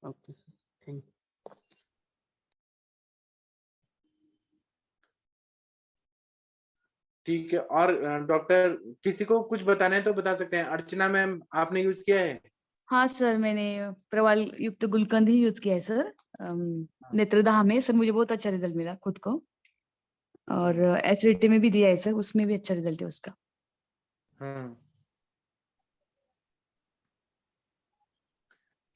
Okay sir, thank you. ठीक है। और डॉक्टर किसी को कुछ बताना है तो बता सकते हैं। अर्चना मैम, आपने यूज किया है? हाँ सर, मैंने प्रवाल युक्त गुलकंद ही यूज किया है सर। नेत्रदाह में सर मुझे बहुत अच्छा रिजल्ट मिला खुद को, और एसिडिटी में भी दिया है सर, उसमें भी अच्छा रिजल्ट है उसका।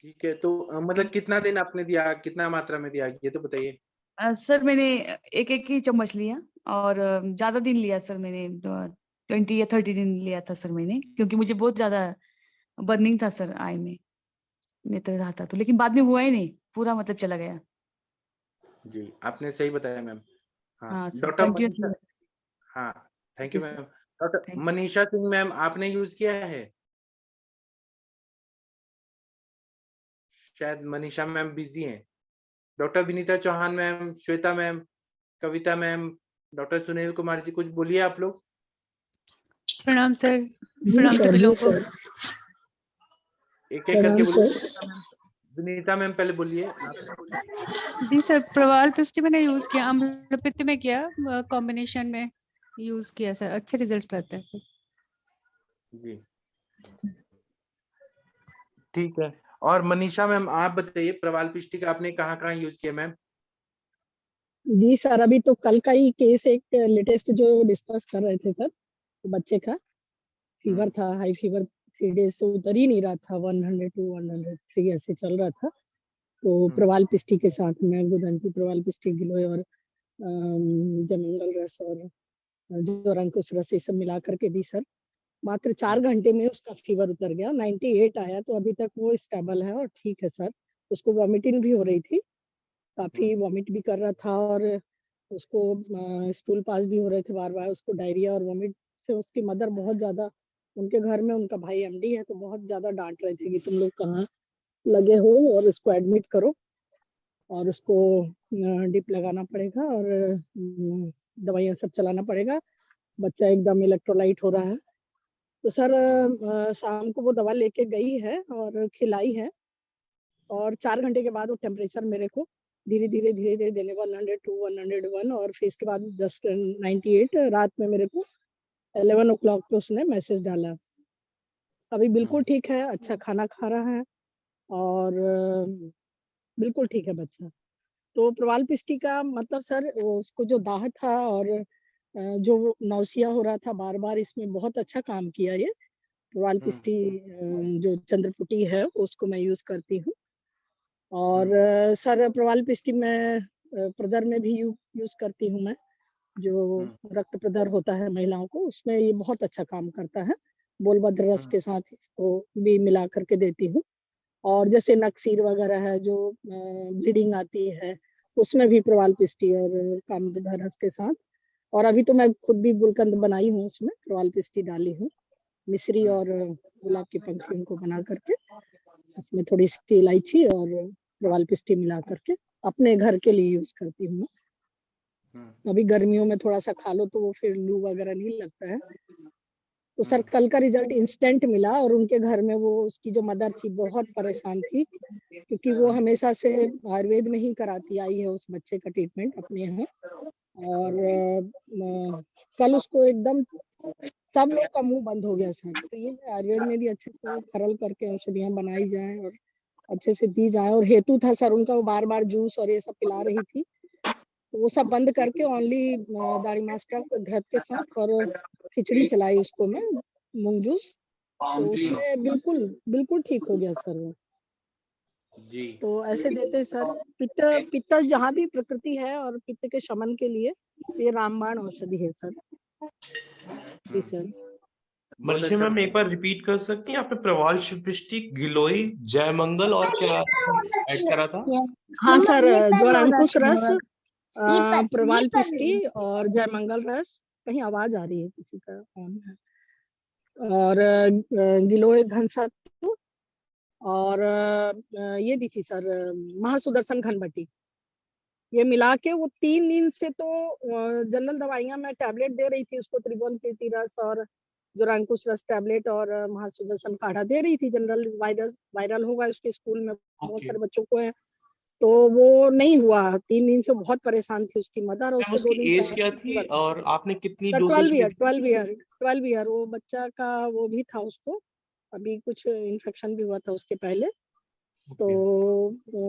ठीक है। तो मतलब कितना दिन आपने दिया, कितना मात्रा में दिया, ये तो बताइए। सर मैंने एक एक ही चम्मच लिया, और ज्यादा दिन लिया सर, मैंने 20 या 30 दिन लिया था सर मैंने, क्योंकि मुझे बहुत ज्यादा बर्निंग था सर आई में, नेत्रदाह था तो, लेकिन बाद में हुआ ही नहीं, पूरा मतलब चला गया। जी आपने सही बताया मैम। हाँ हाँ सर, डॉक्टर मनीषा, कंटिन्यूसली। हाँ thank okay you sir, ma'am. Doctor thank Manisha Singh ma'am, आपने यूज किया है? शायद मनीषा मैम बिजी हैं। Doctor Vinita Chauhan ma'am, Shweta ma'am, Kavita ma'am, doctor Sunil Kumar ji, कुछ बोलिए आप लोग। प्रणाम सर, प्रणाम सभी लोगों को। एक एक करके बोलिए। विनीता मैम पहले बोलिए। जी सर, प्रवाल पृष्ठ मैंने यूज किया, अम्लपित्त में किया, कॉम्बिनेशन में यूज किया सर, अच्छे रिजल्ट रहते हैं जी, ठीक है। और मनीषा मैम आप बताइए, प्रवाल पिष्टी का आपने कहाँ यूज किया मैम? जी सर, अभी तो कल का ही केस एक लेटेस्ट जो डिस्कस कर रहे थे सर, तो बच्चे का फीवर था, हाई फीवर 3 डेज से उतर ही नहीं रहा था, 100 to 103 ऐसे चल रहा था। तो प्रवाल पिष्टी के साथ में गुदंती, प्रवाल पिष्टी, गिलोय और जयमंगल रस और जो अंकुश रस ये सब मिला करके दी सर। मात्र 4 घंटे में उसका फीवर उतर गया, 98 आया, तो अभी तक वो स्टेबल है और ठीक है सर। उसको वॉमिटिंग भी हो रही थी, काफी वॉमिट भी कर रहा था और उसको स्टूल पास भी हो रहे थे बार बार। उसको डायरिया और वॉमिट से उसकी मदर बहुत ज्यादा, उनके घर में उनका भाई एमडी है, तो बहुत ज्यादा डांट रहे थे कि तुम लोग कहाँ लगे हो और इसको एडमिट करो और उसको डिप लगाना पड़ेगा और दवाइयाँ सब चलाना पड़ेगा, बच्चा एकदम इलेक्ट्रोलाइट हो रहा है। तो सर शाम को वो दवा लेके गई है और खिलाई है और 4 घंटे के बाद वो टेम्परेचर मेरे को धीरे धीरे देने 100 to 101 और फिर इसके बाद 98 रात में मेरे को 11 o'clock पे उसने मैसेज डाला। अभी बिल्कुल ठीक है, अच्छा खाना खा रहा है और बिल्कुल ठीक है बच्चा। तो प्रवाल पिष्टी का मतलब सर उसको जो दाह था और जो नौसिया हो रहा था बार बार, इसमें बहुत अच्छा काम किया ये प्रवाल पिष्टी। जो चंद्रपुटी है उसको मैं यूज करती हूँ और सर प्रवाल पिष्टी में प्रदर में भी यूज करती हूँ मैं, जो रक्त प्रदर होता है महिलाओं को, उसमें ये बहुत अच्छा काम करता है। बोलभद्र रस के साथ इसको भी मिला करके देती हूँ। और जैसे नक्सीर वगैरह है, जो ब्लीडिंग आती है, उसमें भी प्रवाल पिष्टी और कामधेनु रस के साथ। और अभी तो मैं खुद भी गुलकंद बनाई हूँ, उसमें प्रवाल पिष्टी डाली हूँ, मिश्री और गुलाब की पंखुड़ियों को बना करके, उसमें थोड़ी सी इलायची और प्रवाल पिष्टी मिला करके अपने घर के लिए यूज करती हूँ। अभी गर्मियों में थोड़ा सा खा लो तो वो फिर लू वगैरह नहीं लगता है। तो सर कल का रिजल्ट इंस्टेंट मिला और उनके घर में वो, उसकी जो मदर थी बहुत परेशान थी, क्योंकि वो हमेशा से आयुर्वेद में ही कराती आई है उस बच्चे का ट्रीटमेंट अपने यहाँ। और कल उसको एकदम सब लोग का मुंह बंद हो गया सर। तो ये आयुर्वेद में भी अच्छे से खरल करके औषधियाँ बनाई जाए और अच्छे से दी जाए। और हेतु था सर उनका, वो बार बार जूस और ये सब पिला रही थी, तो वो सब बंद करके ओनली दाढ़ी मास्टर घृत के साथ और खिचड़ी चलाई उसको मैं, मूंग जूस, तो उससे बिल्कुल ठीक हो गया सर वो जी। तो ऐसे देते हैं सर। पित्त जहाँ भी प्रकृति है और पित्त के शमन के लिए ये रामबाण औषधि है सर। जी सर। मनीषा मैम एक बार रिपीट कर सकती हैं, आपने प्रवाल पिष्टी, गिलोय, जयमंगल और क्या ऐड करा था? हाँ सर, जो अंकुश रस, प्रवाल पिष्टी और जयमंगल रस। कहीं आवाज आ रही है किसी का फोन है। और गिलोय घनसत्व और ये दी थी सर महासुदर्शन घनबटी। ये मिला के वो 3 दिन से तो जनरल दवाइयां मैं टैबलेट दे रही थी उसको, त्रिभुवन कीर्ति रस और जो अंकुश रस टैबलेट और महासुदर्शन काढ़ा दे रही थी। जनरल वायरल होगा उसके स्कूल में, बहुत सारे बच्चों को है, तो वो नहीं हुआ। 3 दिन से बहुत परेशान थी उसकी मदर। और उसकी एज क्या थी और आपने कितनी डोसेज? 12 ईयर वो बच्चा का वो भी था उसको, अभी कुछ इन्फेक्शन भी हुआ था उसके पहले, तो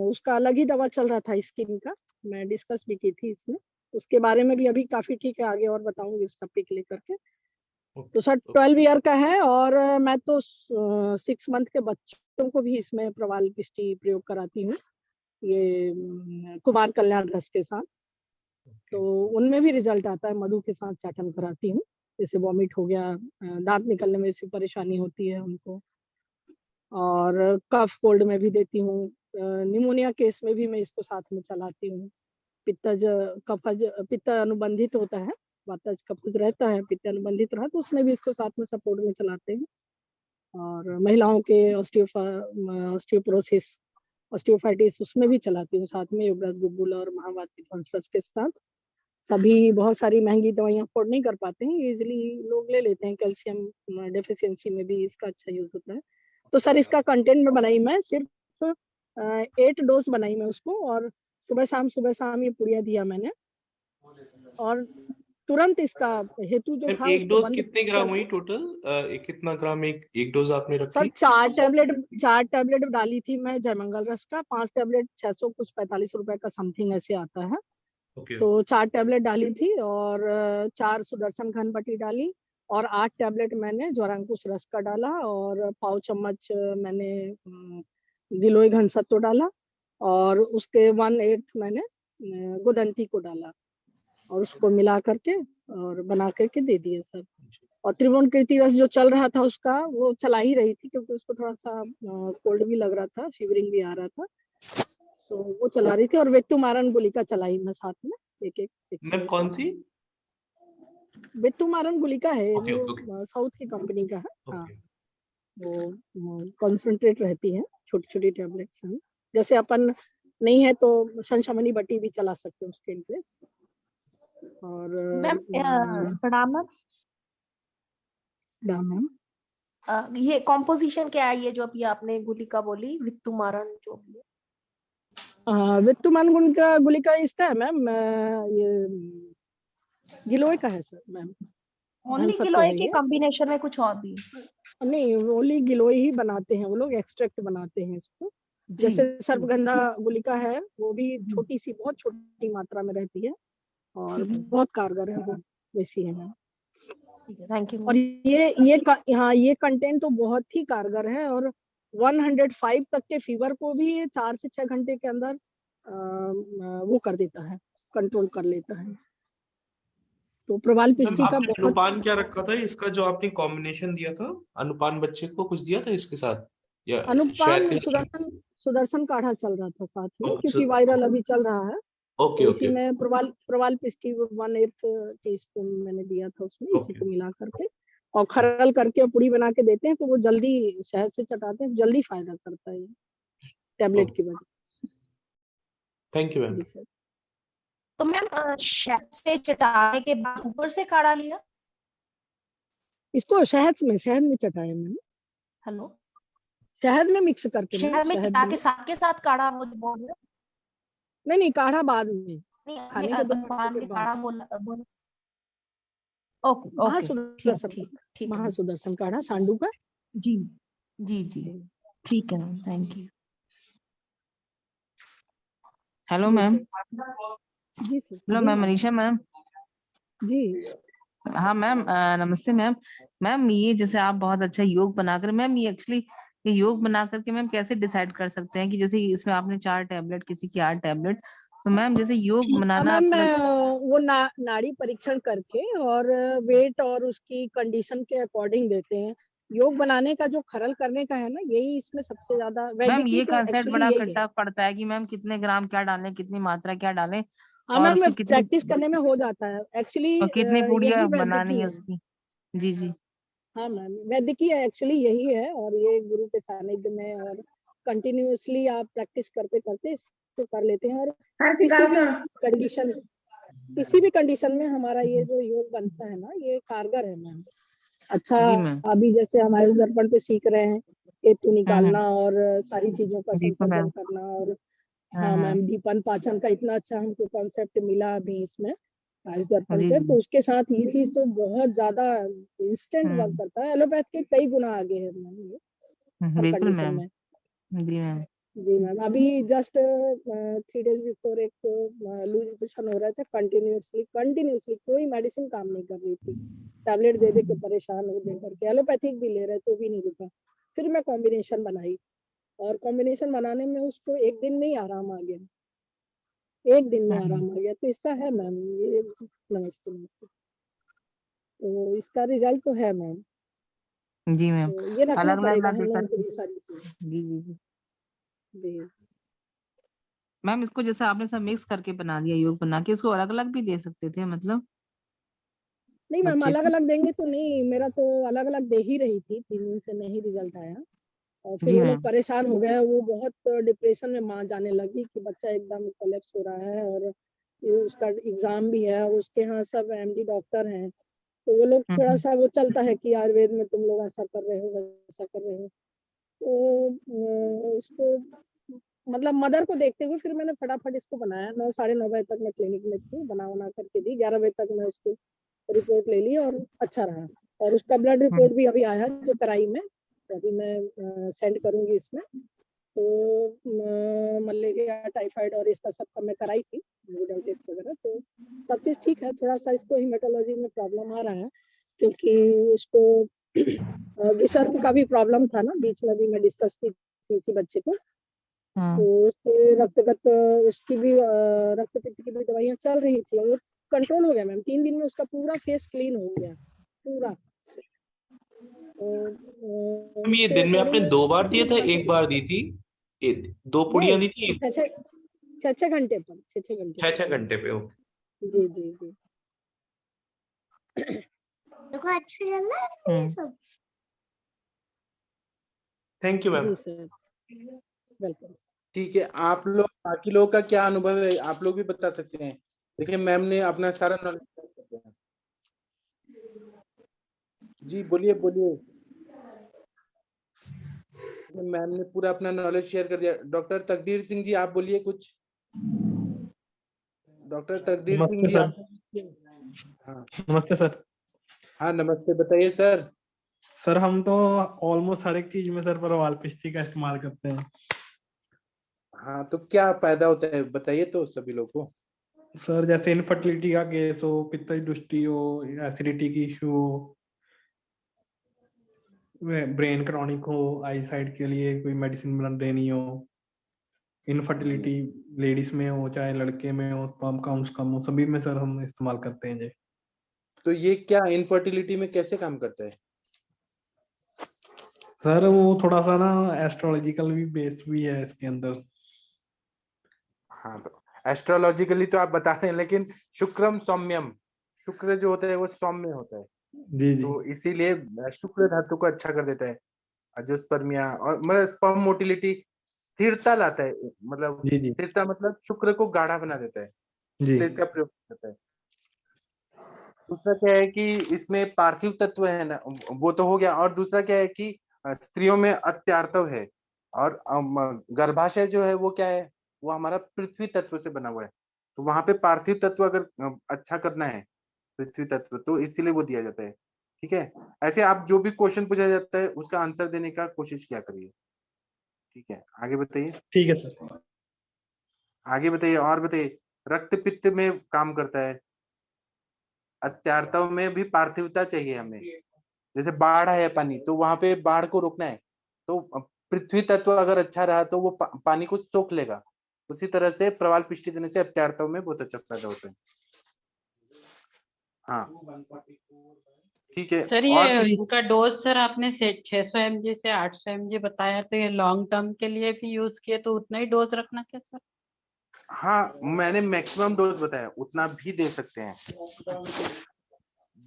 उसका अलग ही दवा चल रहा था स्किन का, मैं डिस्कस भी की थी इसमें, उसके बारे में भी अभी काफी ठीक है, आगे और बताऊंगी उस टॉपिक लेकर के। तो सर 12 ईयर का है और मैं तो 6 मंथ के बच्चों को भी इसमें प्रवाल पिष्टी प्रयोग कराती हूँ, ये कुमार कल्याण रस के साथ। तो उनमें भी रिजल्ट आता है। मधु के साथ चाटन कराती हूँ, जैसे वॉमिट हो गया, दांत निकलने में से परेशानी होती है उनको, और कफ कोल्ड में भी देती हूँ, निमोनिया केस में भी मैं इसको साथ में चलाती हूँ। पित्त अनुबंधित होता है, वातज कफज रहता है, पित्त अनुबंधित रहा तो उसमें भी इसको साथ में सपोर्ट में चलाते हैं। और महिलाओं के ऑस्टियोपोरोसिस ऑस्टियोफाइटिस उसमें भी चलाती हूँ साथ में, योगराज गुगुल और महावाती फॉस्फरस के साथ। सभी बहुत सारी महंगी दवाइयाँ अफोर्ड नहीं कर पाते हैं, इजिली लोग ले लेते हैं। कैल्शियम डेफिशिएंसी में भी इसका अच्छा यूज होता है। तो सर इसका कंटेंट में बनाई मैं सिर्फ 8 डोज बनाई मैं उसको, और सुबह शाम ये पुड़िया दिया मैंने, और तुरंत इसका हेतु जो था एक उसको डोज बंद कितने ग्राम करके- हुई टोटल? कितना ग्राम एक डोज आपने सर रखी? 4 टैबलेट डाली थी मैं जयमंगल रस का, 5 टैबलेट 600 कुछ 45 रुपए का समथिंग ऐसे आता है। ओके। तो 4 टैबलेट डाली थी, और 4 सुदर्शन घनपटी डाली, और 8 टैबलेट मैंने ज्वरांकुश रस का डाला, और पाव चम्मच मैंने गिलोय घनसत्व डाला, और उसके 1/8 मैंने गुदंती को डाला, और उसको मिला करके और बना करके दे दिए सर। और त्रिभुवन कीर्ति रस जो चल रहा था उसका वो चला ही रही थी, क्योंकि उसको थोड़ा सा कोल्ड भी लग रहा था, शिवरिंग भी आ रहा था, तो वो चला रही थी। और वेत्तुमारन गुलिका चलाई मैं साथ में, एक मैम कौन सी? वेत्तुमारन गुलिका है, ओके, वो ओके, साउथ की कंपनी का है। हाँ, ओके। वो कॉन्सेंट्रेट रहती है, छोटी छोटी टैबलेट्स हैं। जैसे अपन नहीं है तो संशमनी बटी भी चला सकते हैं उसके इंकेस। और मैम प्रणाम मैम। मैम ये कॉम्पोजिशन क्या है, ये जो अभी आपने गुलिका बोली वित्तुमारन जो भी है? वित्तुमान गुलिका इसका है मैम, ये गिलोय का है सर मैम। ओनली घनसत्व गिलोय है के ये। कॉम्बिनेशन में कुछ और भी? नहीं, ओनली गिलोय ही बनाते हैं वो लोग, एक्सट्रैक्ट बनाते हैं इसको। जैसे सर्वगंधा गुलिका है, वो भी छोटी सी, बहुत छोटी मात्रा में रहती है, और बहुत कारगर है वो, वैसी है मैम। Thank you. और ये कंटेंट तो बहुत ही कारगर है, और 105 तक के फीवर को भी ये 4 से 6 घंटे के अंदर वो कर देता है, कंट्रोल कर लेता है। तो प्रवाल पिष्टी का आपने बहुत अनुपान क्या रखा था इसका, जो आपने कॉम्बिनेशन दिया था? अनुपान बच्चे को कुछ दिया था इसके साथ, या अनुपान शायद सुदर्शन काढ़ा चल रहा था साथ में, ओके, क्योंकि वायरल अभी चल रहा है। ओके, तो इसी ओके, में प्रवाल पिष्टी 1/8 टीस्पून मैंने दिया था उसमें, इसी ओके। को मिला करके और खरल करके पुड़ी बना के देते हैं, तो वो जल्दी शहद से चटाते हैं, जल्दी फायदा करता है ये टैबलेट की वजह। Thank you ma'am. जी सर। तो मैम शहद से चटाने के बाद ऊपर से काढ़ा लिया? इसको शहद में चटाया मैंने, हेलो, शहद में मिक्स करके। शहद में शहद मिला के साथ काढ़ा वो जो बोल रहे हो? नहीं, काढ़ा बाद में, नहीं, खाने के 2 अनुपान घंटे में के काढ़ा बाद। बोला। ओके, ठीक। महासुदर्शन काढ़ा सांडू का। जी, ठीक है ma'am, thank you. Hello ma'am. जी sir. Hello ma'am, Manisha ma'am. जी हाँ मैम, नमस्ते मैम। मैम ये जैसे आप बहुत अच्छा योग बनाकर, मैम ये एक्चुअली ये योग बना करके मैम कैसे डिसाइड कर सकते हैं कि जैसे इसमें आपने 4 टैबलेट, किसी की 8 टैबलेट, तो मैम जैसे योग बनाना मैम वो नाड़ी परीक्षण करके और वेट और उसकी कंडीशन के अकॉर्डिंग देते हैं। योग बनाने का जो खरल करने का है ना, यही इसमें सबसे ज्यादा मैम वैदिकी ये तो कंसेप्ट एक्चुअली बड़ा यही है। कट्टा पड़ता है कि मैम कितने ग्राम क्या डालें, कितनी मात्रा क्या डालें, हाँ और मैम, उसकी कितनी प्रैक्टिस करने में हो जाता है एक्चुअली, और कितनी पूड़ियाँ यही बनानी वैदिकी है है। उसकी। जी जी। हाँ मैम, वैदिकी एक्चुअली यही है, और ये गुरु के सानिध्य में और कंटिन्यूअसली आप प्रैक्टिस करते करते इसको कर लेते हैं। और किसी भी कंडीशन में हमारा ये जो योग बनता है ना, ये कारगर है मैम। अच्छा, जी मैम। अभी जैसे हमारे दर्पण पे सीख रहे हैं हेतु निकालना और सारी चीजों का दीपक संशोधन मैम। करना, और हाँ मैम, दीपन पाचन का इतना अच्छा हमको कॉन्सेप्ट मिला अभी इसमें आयुष दर्पण जी पे, जी। तो उसके साथ ये चीज तो बहुत ज्यादा इंस्टेंट वर्क करता है। एलोपैथ के कई गुना आगे है मैम ये हर बिल्कुल कंडीशन मैम। में। जी मैम। जी मैम, अभी जस्ट 3 days बिफोर एक लूज मोशन हो रहा था, कंटिन्यूअसली कोई मेडिसिन काम नहीं कर रही थी, टैबलेट दे दे के परेशान हो दे करके, एलोपैथिक भी ले रहे तो भी नहीं रुका। फिर मैं कॉम्बिनेशन बनाई, और कॉम्बिनेशन बनाने में उसको 1 दिन में ही आराम आ गया, 1 दिन में आराम आ गया। तो इसका है मैम ये, नमस्ते। तो इसका रिजल्ट तो है मैम, जी मैम। तो ये रखना अलग पड़ेगा अलग हम लोगों देकर को ये सारी चीजें। जी जी जी। जी मैम इसको जैसे आपने सब मिक्स करके बना दिया, योग बना के, इसको अलग अलग भी दे सकते थे मतलब नहीं मैम, बच्चे अलग को? अलग देंगे तो नहीं, मेरा तो अलग अलग दे ही रही थी, 3 दिन से नहीं रिजल्ट आया। और फिर जी वो लोग मैम। परेशान हो गए, वो बहुत डिप्रेशन में माँ जाने लगी कि बच्चा एकदम कोलैप्स हो रहा है और ये उसका एग्जाम भी है और उसके यहाँ सब एमडी डॉक्टर हैं, तो वो लोग थोड़ा सा वो चलता है कि आयुर्वेद में तुम लोग ऐसा कर रहे हो वैसा कर रहे हो, तो उसको मतलब मदर को देखते हुए फिर मैंने फटाफट इसको बनाया। 9 साढ़े 9 बजे तक मैं क्लिनिक में थी, बना करके दी। 11 बजे तक मैं उसको रिपोर्ट ले ली और अच्छा रहा। और उसका ब्लड रिपोर्ट भी अभी आया जो कराई में, तो अभी मैं सेंड करूंगी इसमें। तो मलेरिया टाइफाइड और इसका सबका मैं कराई थी मेडिकल टेस्ट वगैरह, तो सब चीज ठीक है। थोड़ा सा इसको हिमेटोलॉजी में प्रॉब्लम आ रहा है क्योंकि उसको विसर्ग का भी प्रॉब्लम था ना, बीच में भी मैं डिस्कस की थी इसी बच्चे को, तो उसके रक्तगत उसकी भी रक्त पित्त की भी दवाइयाँ चल रही थी, वो कंट्रोल हो गया मैम। 3 दिन में उसका पूरा फेस क्लीन हो गया पूरा। मैम ये दिन में आपने 2 बार दिया था, 1 बार दी थी, 2 पुड़िया दी थी? 6 घंटे पर 6 घंटे 6 घंटे पे। ओके, जी जी जी। देखो अच्छा चल रहा है सब। Thank you ma'am. जी सर, वेलकम। ठीक है, आप लोग बाकी लोगों का क्या अनुभव है आप लोग भी बता सकते हैं। देखिए मैम ने अपना सारा नॉलेज शेयर कर दिया। जी बोलिए बोलिए। मैम ने पूरा अपना नॉलेज शेयर कर दिया। डॉक्टर तकदीर सिंह जी आप बोलिए कुछ। डॉक्टर तकदीर सिंह जी आप। हाँ नमस्ते सर। हाँ नमस्ते, बताइए सर। सर हम तो ऑलमोस्ट हर एक चीज में सर परवाल पिस्ती का इस्तेमाल करते हैं। हाँ तो क्या फायदा होता है बताइए तो सभी लोग को। सर जैसे इनफर्टिलिटी का केस हो, पित्त दुष्टि हो, एसिडिटी की इशू हो, ब्रेन क्रॉनिक हो, आई साइड के लिए कोई मेडिसिन देनी हो, इनफर्टिलिटी लेडीज में हो चाहे लड़के में हो, स्पर्म काउंट्स कम हो, सभी में सर हम इस्तेमाल करते हैं जी। तो ये क्या इनफर्टिलिटी में कैसे काम करता है? सर वो थोड़ा सा ना एस्ट्रोलॉजिकल भी बेस भी है इसके अंदर। हाँ तो एस्ट्रोलॉजिकली तो आप बता रहे हैं, लेकिन शुक्रम सौम्यम, शुक्र जो होता है वो सौम्य होता है, जी जी तो इसीलिए शुक्र धातु को अच्छा कर देता है। जो स्पर्मिया और मतलब स्पर्म मोटिलिटी स्थिरता लाता है, मतलब जी जी स्थिरता मतलब शुक्र को गाढ़ा बना देता है, जी इसलिए इसका प्रयोग करता है। दूसरा क्या है कि इसमें पार्थिव तत्व है ना, वो तो हो गया। और दूसरा क्या है कि स्त्रियों में अत्यार्तव है, और गर्भाशय जो है वो क्या है, वो हमारा पृथ्वी तत्व से बना हुआ है, तो वहां पे पार्थिव तत्व अगर अच्छा करना है पृथ्वी तत्व, तो इसीलिए वो दिया जाता है। ठीक है, ऐसे आप जो भी क्वेश्चन पूछा जाता है उसका आंसर देने का कोशिश किया करिए। ठीक है, आगे बताइए। ठीक है सर। आगे बताइए और बताइए। रक्त पित्त में काम करता है, अत्यार्तव में भी पार्थिवता चाहिए हमें। जैसे बाढ़ है पानी, तो वहां पे बाढ़ को रोकना है, तो पृथ्वी तत्व अगर अच्छा रहा तो वो पानी को सोख लेगा। उसी तरह से प्रवाल पिष्टी देने से अत्यार्तव में बहुत अच्छा फायदा होता है। हाँ ठीक है। सर और ये किसी इसका डोज सर आपने 600 mg से 800 mg बताया, तो ये लॉन्ग टर्म के लिए भी यूज किए तो उतना ही डोज रखना क्या सर? हाँ मैंने मैक्सिमम डोज बताया, उतना भी दे सकते हैं,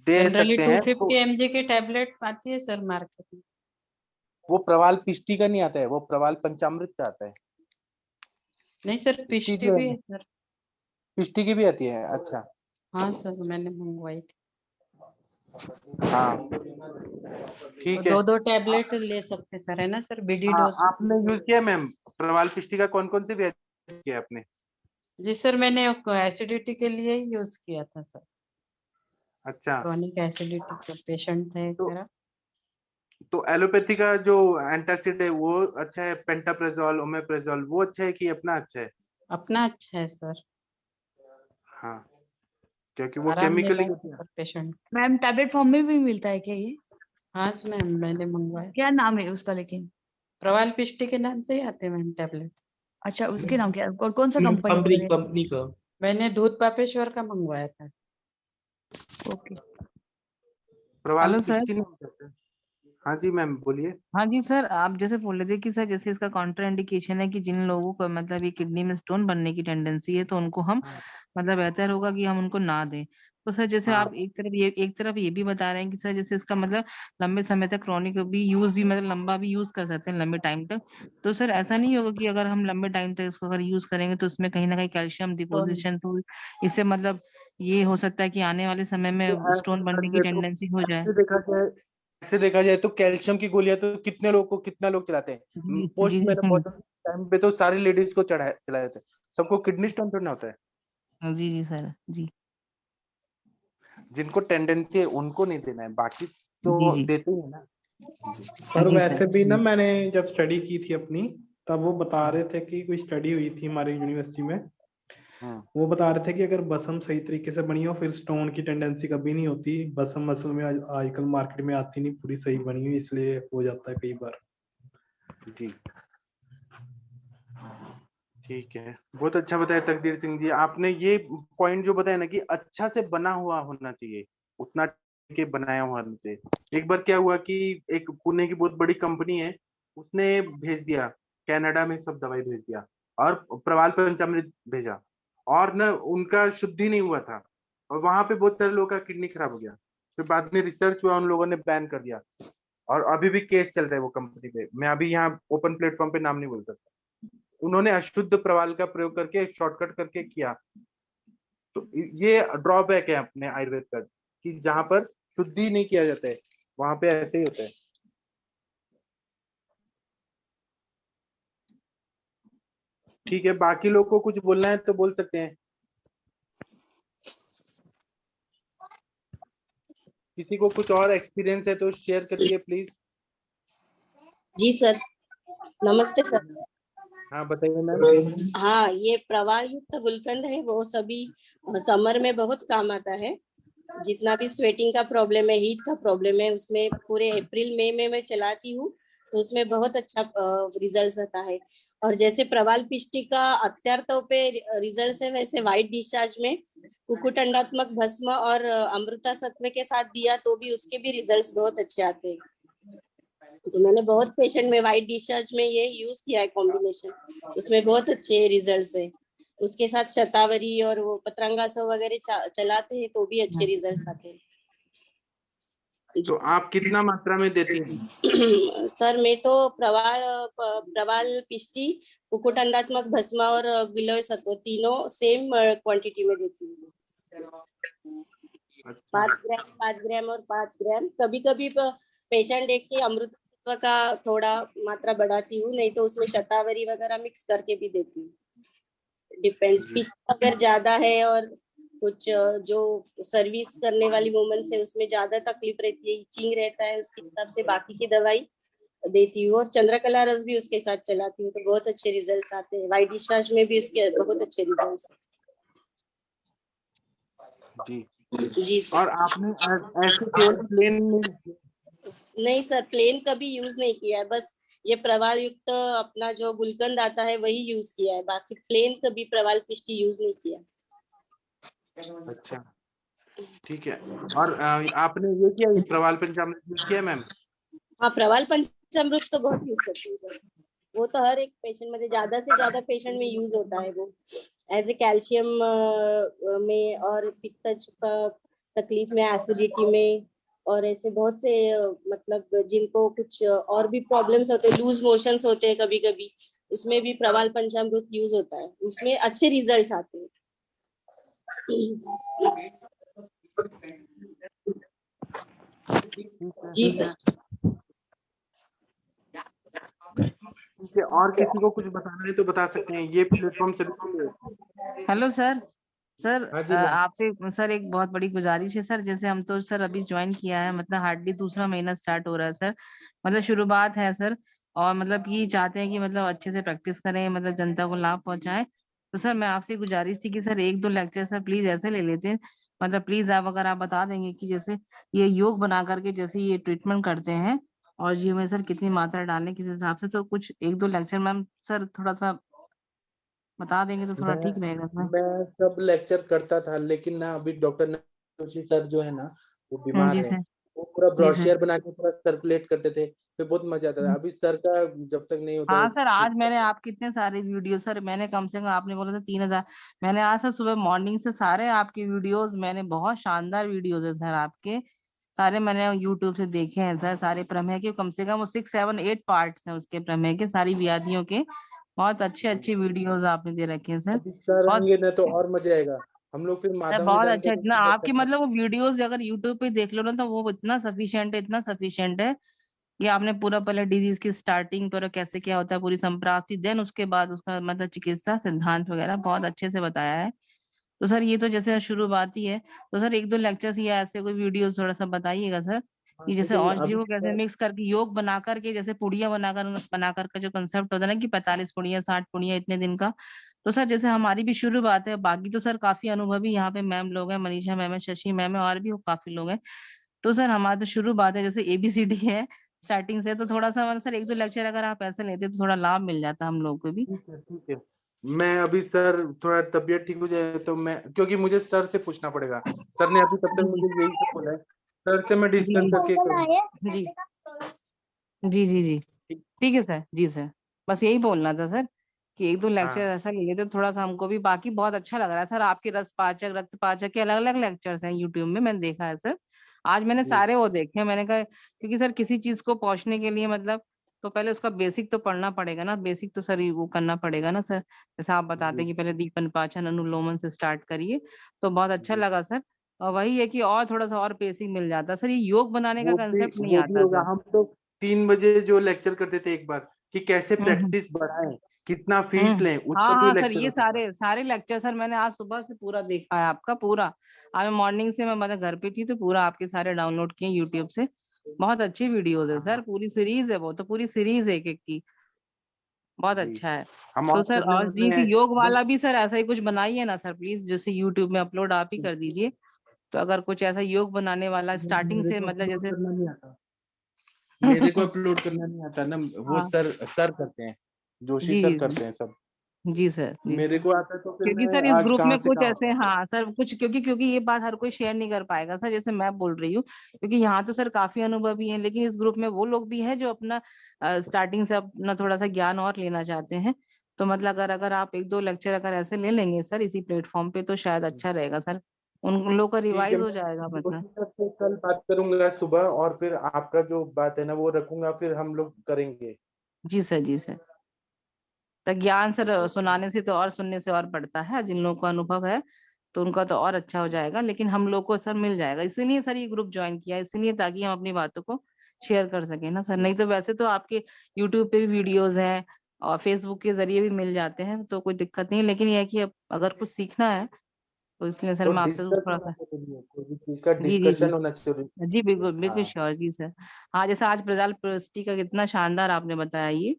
दे जनरली सकते हैं। 250 mg की टैबलेट आती है सर मार्केट में। वो प्रवाल पिष्टी का नहीं आता है, वो प्रवाल पंचामृत का आता है। नहीं सर, पिष्टी पिष्टी जो भी है, है सर। पिष्टी की भी आती है। अच्छा हाँ सर, मैंने मंगवाई थी। हाँ ठीक है। 2 टैबलेट ले सकते सर, है ना सर, बीडी हाँ डोज। आपने यूज किया मैम प्रवाल पिष्टी का, कौन कौन से भी किया आपने? जी सर, मैंने एसिडिटी के लिए ही यूज किया था सर, अच्छा क्रॉनिक एसिडिटी का पेशेंट है तो मेरा। तो एलोपैथी का जो एंटासिड है वो अच्छा है, पेंटाप्रेजोल ओमेप्रेजोल वो अच्छा है कि अपना अच्छा है? अपना अच्छा है सर, हाँ क्योंकि वो आराम केमिकली मिला होती है है। Sir patient. Ma'am tablet form में भी मिलता है क्या ये? हाँ मैम, मैंने मंगवाया। क्या नाम है उसका लेकिन? प्रवाल पिष्टी के नाम से ही आते हैं मैम टैबलेट। अच्छा उसके नाम क्या, और कौन सा कंपनी का है? कंपनी का मैंने दूध पापेश्वर का मंगवाया था। ओके। प्रवाल हेलो सर। पिष्टी नहीं हो सकता। हाँ जी मैम बोलिए। हाँ जी सर, आप जैसे बोल रहे थे कि सर जैसे इसका काउंटर इंडिकेशन है कि जिन लोगों को मतलब ये किडनी में स्टोन बनने की टेंडेंसी है तो उनको हम हाँ मतलब बेहतर होगा कि हम उनको ना दें। तो सर जैसे हाँ आप एक तरफ ये भी बता रहे हैं कि सर जैसे इसका मतलब लंबे समय तक क्रॉनिक भी यूज भी मतलब लंबा भी यूज कर सकते हैं लंबे टाइम तक। तो सर ऐसा नहीं होगा कि अगर हम लंबे टाइम तक इसको अगर यूज करेंगे तो उसमें कहीं ना कहीं कैल्शियम तो डिपोजिशन तो इससे मतलब ये हो सकता है कि आने वाले समय में स्टोन बनने की टेंडेंसी हो जाए। ऐसे देखा जाए ऐसे देखा जाए तो कैल्शियम की गोलियां तो कितना लोग चलाते हैं। जी पोस्ट जी जी मेनोपॉजल टाइम पे तो सारी लेडीज को चलाए जाते हैं। सबको किडनी स्टोन थोड़ी ना होता है। जी जी सर जी जिनको टेंडेंसी है उनको नहीं देना है, बाकी तो जी जी देते ही है ना। सर जी वैसे सर भी ना मैंने जब स्टडी की थी अपनी, तब वो बता हाँ रहे थे कि कोई स्टडी हुई थी हमारी यूनिवर्सिटी में। हाँ वो बता रहे थे कि अगर बसम सही तरीके से बनी हो फिर स्टोन की टेंडेंसी कभी नहीं होती। बसम असल में आजकल मार्केट में आती नहीं पूरी सही बनी हुई, इसलिए हो जाता है कई बार। जी ठीक है, बहुत अच्छा बताया तकदीर सिंह जी। आपने ये पॉइंट जो बताया ना कि अच्छा से बना हुआ होना चाहिए, उतना के बनाया हुआ होना चाहिए। एक बार क्या हुआ कि एक पुणे की बहुत बड़ी कंपनी है, उसने भेज दिया कनाडा में, सब दवाई भेज दिया और प्रवाल पंचामृत भेजा, और ना उनका शुद्धि नहीं हुआ था, और वहां पे बहुत सारे लोगों का किडनी खराब हो गया। फिर बाद में रिसर्च हुआ, उन लोगों ने बैन कर दिया, और अभी भी केस चल रहा है वो कंपनी पे। मैं अभी यहाँ ओपन प्लेटफॉर्म पे नाम नहीं बोल सकता। उन्होंने अशुद्ध प्रवाल का प्रयोग करके शॉर्टकट करके किया। तो ये ड्रॉबैक है अपने आयुर्वेद का, कि जहां पर शुद्धि नहीं किया जाता है वहां पे ऐसे ही होता है। ठीक है, बाकी लोग को कुछ बोलना है तो बोल सकते हैं। किसी को कुछ और एक्सपीरियंस है तो शेयर करिए प्लीज। जी सर, नमस्ते सर। हाँ बताइए मैम। हाँ, ये प्रवाल युक्त गुलकंद है, वो सभी समर में बहुत काम आता है। जितना भी स्वेटिंग का प्रॉब्लम है, हीट का प्रॉब्लम है, उसमें पूरे अप्रैल मई में मैं चलाती हूँ तो उसमें बहुत अच्छा रिजल्ट आता है। और जैसे प्रवाल पिष्टी का अत्यर्थों पे रिजल्ट है, वैसे व्हाइट डिस्चार्ज में कुकुट अंडात्मक भस्म और अमृता सत्व के साथ दिया तो भी उसके भी रिजल्ट्स बहुत अच्छे आते हैं। तो मैंने बहुत पेशेंट में व्हाइट डिस्चार्ज में ये यूज किया है कॉम्बिनेशन, उसमें बहुत अच्छे रिजल्ट्स है। उसके साथ शतावरी और वो पतरंगासव वगैरह चलाते हैं तो भी अच्छे रिजल्ट्स आते हैं। तो आप कितना मात्रा में देती हैं? सर मैं तो प्रवाल पिष्टी, कुकुट अंडात्मक भस्म और गिलोय सत्व तीनों सेम क्वांटिटी में देती हूँ। 5 ग्राम और 5 ग्राम। कभी कभी पेशेंट देख के अमृत सत्व का थोड़ा मात्रा बढ़ाती हूँ, नहीं तो उसमें शतावरी वगैरह मिक्स करके भी देती हूँ। डिपेंड्स, पित्त अगर ज्यादा है और कुछ जो सर्विस करने वाली वुमेन्स है उसमें ज्यादा तकलीफ रहती है, इचिंग रहता है, उसके हिसाब से बाकी की दवाई देती हूँ। और चंद्रकला रस भी उसके साथ चलाती हूँ तो बहुत अच्छे रिजल्ट्स आते हैं। व्हाइट डिस्चार्ज में भी उसके बहुत अच्छे रिजल्ट्स हैं। जी जी सर। और आपने ऐसे केवल प्लेन नहीं सर, प्लेन कभी यूज नहीं किया है, बस ये प्रवाल युक्त अपना जो गुलकंद आता है वही यूज किया है, बाकी प्लेन कभी प्रवाल पिष्टी यूज नहीं किया। अच्छा ठीक है। और आपने ये किया प्रवाल पंचामृत यूज किया मैम? हाँ, प्रवाल पंचामृत तो बहुत यूज करती हूँ सर। वो तो हर एक पेशेंट में, ज्यादा से ज्यादा पेशेंट में यूज होता है वो, एज ए कैल्शियम में और पित्त तकलीफ में, एसिडिटी में, और ऐसे बहुत से मतलब जिनको कुछ और भी प्रॉब्लम्स होते हैं, लूज मोशंस होते हैं कभी कभी, उसमें भी प्रवाल पंचामृत यूज होता है, उसमें अच्छे रिजल्ट्स आते हैं। जी सर। ठीक है, और किसी को कुछ बताना है तो बता सकते हैं, ये प्लेटफॉर्म सभी को मिलेगा। Hello sir. सर हाँ जी मैम। आपसे सर एक बहुत बड़ी गुजारिश है सर, जैसे हम तो सर अभी ज्वाइन किया है, मतलब हार्डली दूसरा महीना स्टार्ट हो रहा है सर, मतलब शुरुआत है सर। और मतलब ये चाहते हैं कि मतलब अच्छे से प्रैक्टिस करें, मतलब जनता को लाभ पहुंचाएं। तो सर मैं आपसे गुजारिश थी कि सर 1-2 लेक्चर सर प्लीज ऐसे ले लेते हैं, मतलब प्लीज आप अगर आप बता देंगे कि जैसे ये योग बना करके जैसे ये ट्रीटमेंट करते हैं और जी में सर कितनी मात्रा डालें किस हिसाब से, तो कुछ 1-2 लेक्चर मैम सर थोड़ा सा बता देंगे तो थोड़ा मैं ठीक रहेगा सर। मैं सब लेक्चर करता था, लेकिन ना अभी डॉक्टर जोशी सर जो है ना वो हाँ बीमार जी है, सर। वो पूरा जी सर। ब्रोशियर बना के पूरा सर्कुलेट करते थे, फिर बहुत मजा आता था। अभी सर का जब तक नहीं होता हाँ है सर, आज मैंने आप कितने सारे वीडियो सर, मैंने कम से कम, आपने बोला था 3000, मैंने आज सर सुबह मॉर्निंग से सारे आपके वीडियोस, मैंने बहुत शानदार वीडियोस है सर आपके, सारे मैंने यूट्यूब से देखे हैं सर। सारे प्रमेय के कम से कम वो 6, 7, 8 पार्ट्स हैं उसके, प्रमेय के, सारी व्याधियों के। बहुत अच्छे अच्छे वीडियोस आपने दे रखे हैं सर। अभी सर बहुत आएंगे ना तो और मजा आएगा। हम लोग फिर सर माधव बहुत वेदांत अच्छा, का इतना बहुत आपके करते हैं। मतलब वो वीडियोस अगर यूट्यूब पे देख लो ना तो वो इतना सफिशिएंट है, इतना सफिशिएंट है कि आपने पूरा पहले डिजीज की स्टार्टिंग पर कैसे क्या होता है, पूरी संप्राप्ति, देन उसके बाद उसका मतलब चिकित्सा सिद्धांत वगैरह बहुत अच्छे से बताया है। तो सर ये तो जैसे शुरुआत ही है, तो सर 1-2 लेक्चर्स या ऐसे कोई वीडियो थोड़ा सा बताइएगा सर, हाँ, कि जैसे लेकिन औषधि अभी को कैसे सर मिक्स करके योग बना करके, जैसे पुड़िया बनाकर का जो कंसेप्ट होता है ना कि 45 पुड़िया 60 पुड़िया इतने दिन का। तो सर जैसे हमारी भी शुरुआत है, बाकी तो सर काफी अनुभवी यहाँ पे मैम लोग हैं, मनीषा मैम है, शशि मैम है, और भी काफी लोग हैं। तो सर हमारा तो शुरुआत है, जैसे ABCD है स्टार्टिंग से, तो थोड़ा सा हमारा सर 1-2 लेक्चर अगर आप ऐसे लेते तो थोड़ा लाभ मिल जाता हम लोग को भी। ठीक है, ठीक है। मैं अभी सर थोड़ा तबीयत ठीक हो जाए तो मैं, क्योंकि मुझे सर से पूछना पड़ेगा, सर ने अभी तब तक जी मुझे यही सब बोला है, सर से मैं जी डिस्कस करके करूँगा। जी जी जी जी ठीक है सर, जी सर, बस यही बोलना था सर कि 1-2 लेक्चर हाँ ऐसा ले लेते तो थोड़ा सा हमको भी। बाकी बहुत अच्छा लग रहा है सर, आपके रस पाचक रक्त पाचक के अलग अलग लेक्चर्स हैं यूट्यूब में, मैंने देखा है सर। आज मैंने जी सारे वो देखे हैं, मैंने कहा क्योंकि सर किसी चीज को पहुंचने के लिए मतलब तो पहले उसका बेसिक तो पढ़ना पड़ेगा ना, बेसिक तो सर वो करना पड़ेगा ना सर। जैसे आप बताते जी हैं कि पहले दीपन पाचन अनुलोमन से स्टार्ट करिए, तो बहुत अच्छा जी, लगा सर। और वही है कि और थोड़ा सा और बेसिक मिल जाता सर, ये योग बनाने का कंसेप्ट नहीं वो भी आता होगा। सर। हम लोग 3 बजे जो लेक्चर करते थे एक बार, कि कैसे हम्म। प्रैक्टिस बढ़ाएं, कितना फीस लें, उस हाँ पर भी हाँ सर, लेक्चर ये होता था। सारे सारे लेक्चर सर मैंने आज सुबह से पूरा देखा है आपका पूरा। आज मॉर्निंग से मैं मतलब घर पे थी तो पूरा आपके सारे डाउनलोड किए यूट्यूब से। बहुत अच्छी वीडियोस है सर, हाँ पूरी सीरीज है वो तो, पूरी सीरीज एक एक की, बहुत जी, अच्छा है। हम तो और सर करने और वाले जी हैं योग बस। वाला भी सर ऐसा ही कुछ बनाइए ना सर प्लीज, जैसे यूट्यूब में अपलोड आप ही कर दीजिए। तो अगर कुछ ऐसा योग बनाने वाला स्टार्टिंग मेरे से को मतलब अपलोड जैसे करना नहीं आता, मेरे को अपलोड करना नहीं आता ना, वो हाँ सर करते हैं, जोशी जी सर जी करते हैं सब। जी सर, जी मेरे सर। को आता है तो फिर क्योंकि मैं सर इस आज ग्रुप कहाँ में से कुछ कहाँ हो ऐसे, गया। हाँ सर कुछ, क्योंकि क्योंकि ये बात हर कोई शेयर नहीं कर पाएगा सर, जैसे मैं बोल रही हूँ, क्योंकि यहाँ तो सर काफी अनुभवी हैं, लेकिन इस ग्रुप में वो लोग भी हैं जो अपना स्टार्टिंग से अपना थोड़ा सा ज्ञान और लेना चाहते हैं। तो मतलब अगर अगर आप 1-2 लेक्चर अगर ऐसे ले लेंगे सर इसी प्लेटफॉर्म पे तो शायद अच्छा रहेगा सर, उन लोग का ठीक है, रिवाइज हो मैं जाएगा मतलब। जोशी सर से कल बात करूंगा सुबह, और फिर आपका जो बात है ना वो रखूंगा, फिर हम लोग करेंगे। जी सर, जी सर। तो ज्ञान ठीक सर है, सुनाने से तो और सुनने से और बढ़ता है, जिन लोगों को अनुभव है तो उनका तो और अच्छा हो जाएगा, लेकिन हम लोग को सर मिल जाएगा, इसीलिए सर ये ग्रुप ज्वाइन किया, इसीलिए ताकि हम अपनी बातों को शेयर कर सकें ना सर। नहीं तो वैसे तो आपके यूट्यूब पे भी वीडियोस हैं और फेसबुक के जरिए भी मिल जाते हैं, तो कोई दिक्कत नहीं है, लेकिन ये है कि अब अगर कुछ सीखना है तो इसलिए सर वो मैं आपसे डिस्कस थोड़ा होना सा। जरूरी है, कोई भी चीज का जी जी जी डिस्कशन होना जरूरी जी है। बिल्कुल बिल्कुल हाँ श्योर जी सर। हाँ जैसे आज प्रजाल प्रवृत्ति का कितना शानदार आपने बताया ये,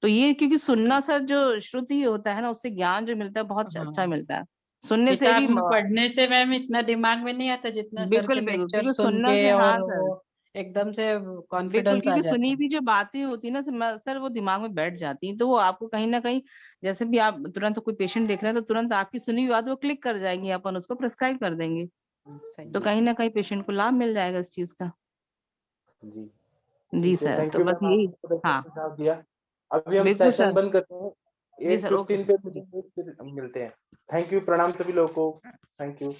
तो ये क्योंकि सुनना सर जो श्रुति होता है ना उससे ज्ञान जो मिलता है बहुत अच्छा हाँ, मिलता है, सुनने से किताब भी में पढ़ने से मैम इतना दिमाग में नहीं आता जितना सर बिल्कुल के बिल्कुल, लेक्चर क्योंकि सुन सुनना के, से, हाँ और सर, वो एकदम से बिल्कुल कॉन्फिडेंस आ क्योंकि जाता सुनी है। भी जो बातें होती है ना सर वो दिमाग में बैठ जाती हैं, तो वो आपको कहीं ना कहीं, जैसे भी आप तुरंत कोई पेशेंट देख रहे हैं तो तुरंत आपकी सुनी हुई बात वो क्लिक कर जाएंगी, अपन उसको प्रिस्क्राइब कर देंगे, तो जी कहीं ना कहीं पेशेंट को लाभ मिल जाएगा इस चीज का। जी, जी ठीक है, सर, थैंक तो यू बस मैम, यही। आपने बहुत अच्छा हाँ सुझाव दिया। अभी हम बिल्कुल सेशन सर। बंद करते हैं, जी सर, ओके 8:15 पे जी। मिलेंगे, फिर मिलते हैं। थैंक यू, प्रणाम सभी लोगों को, थैंक यू।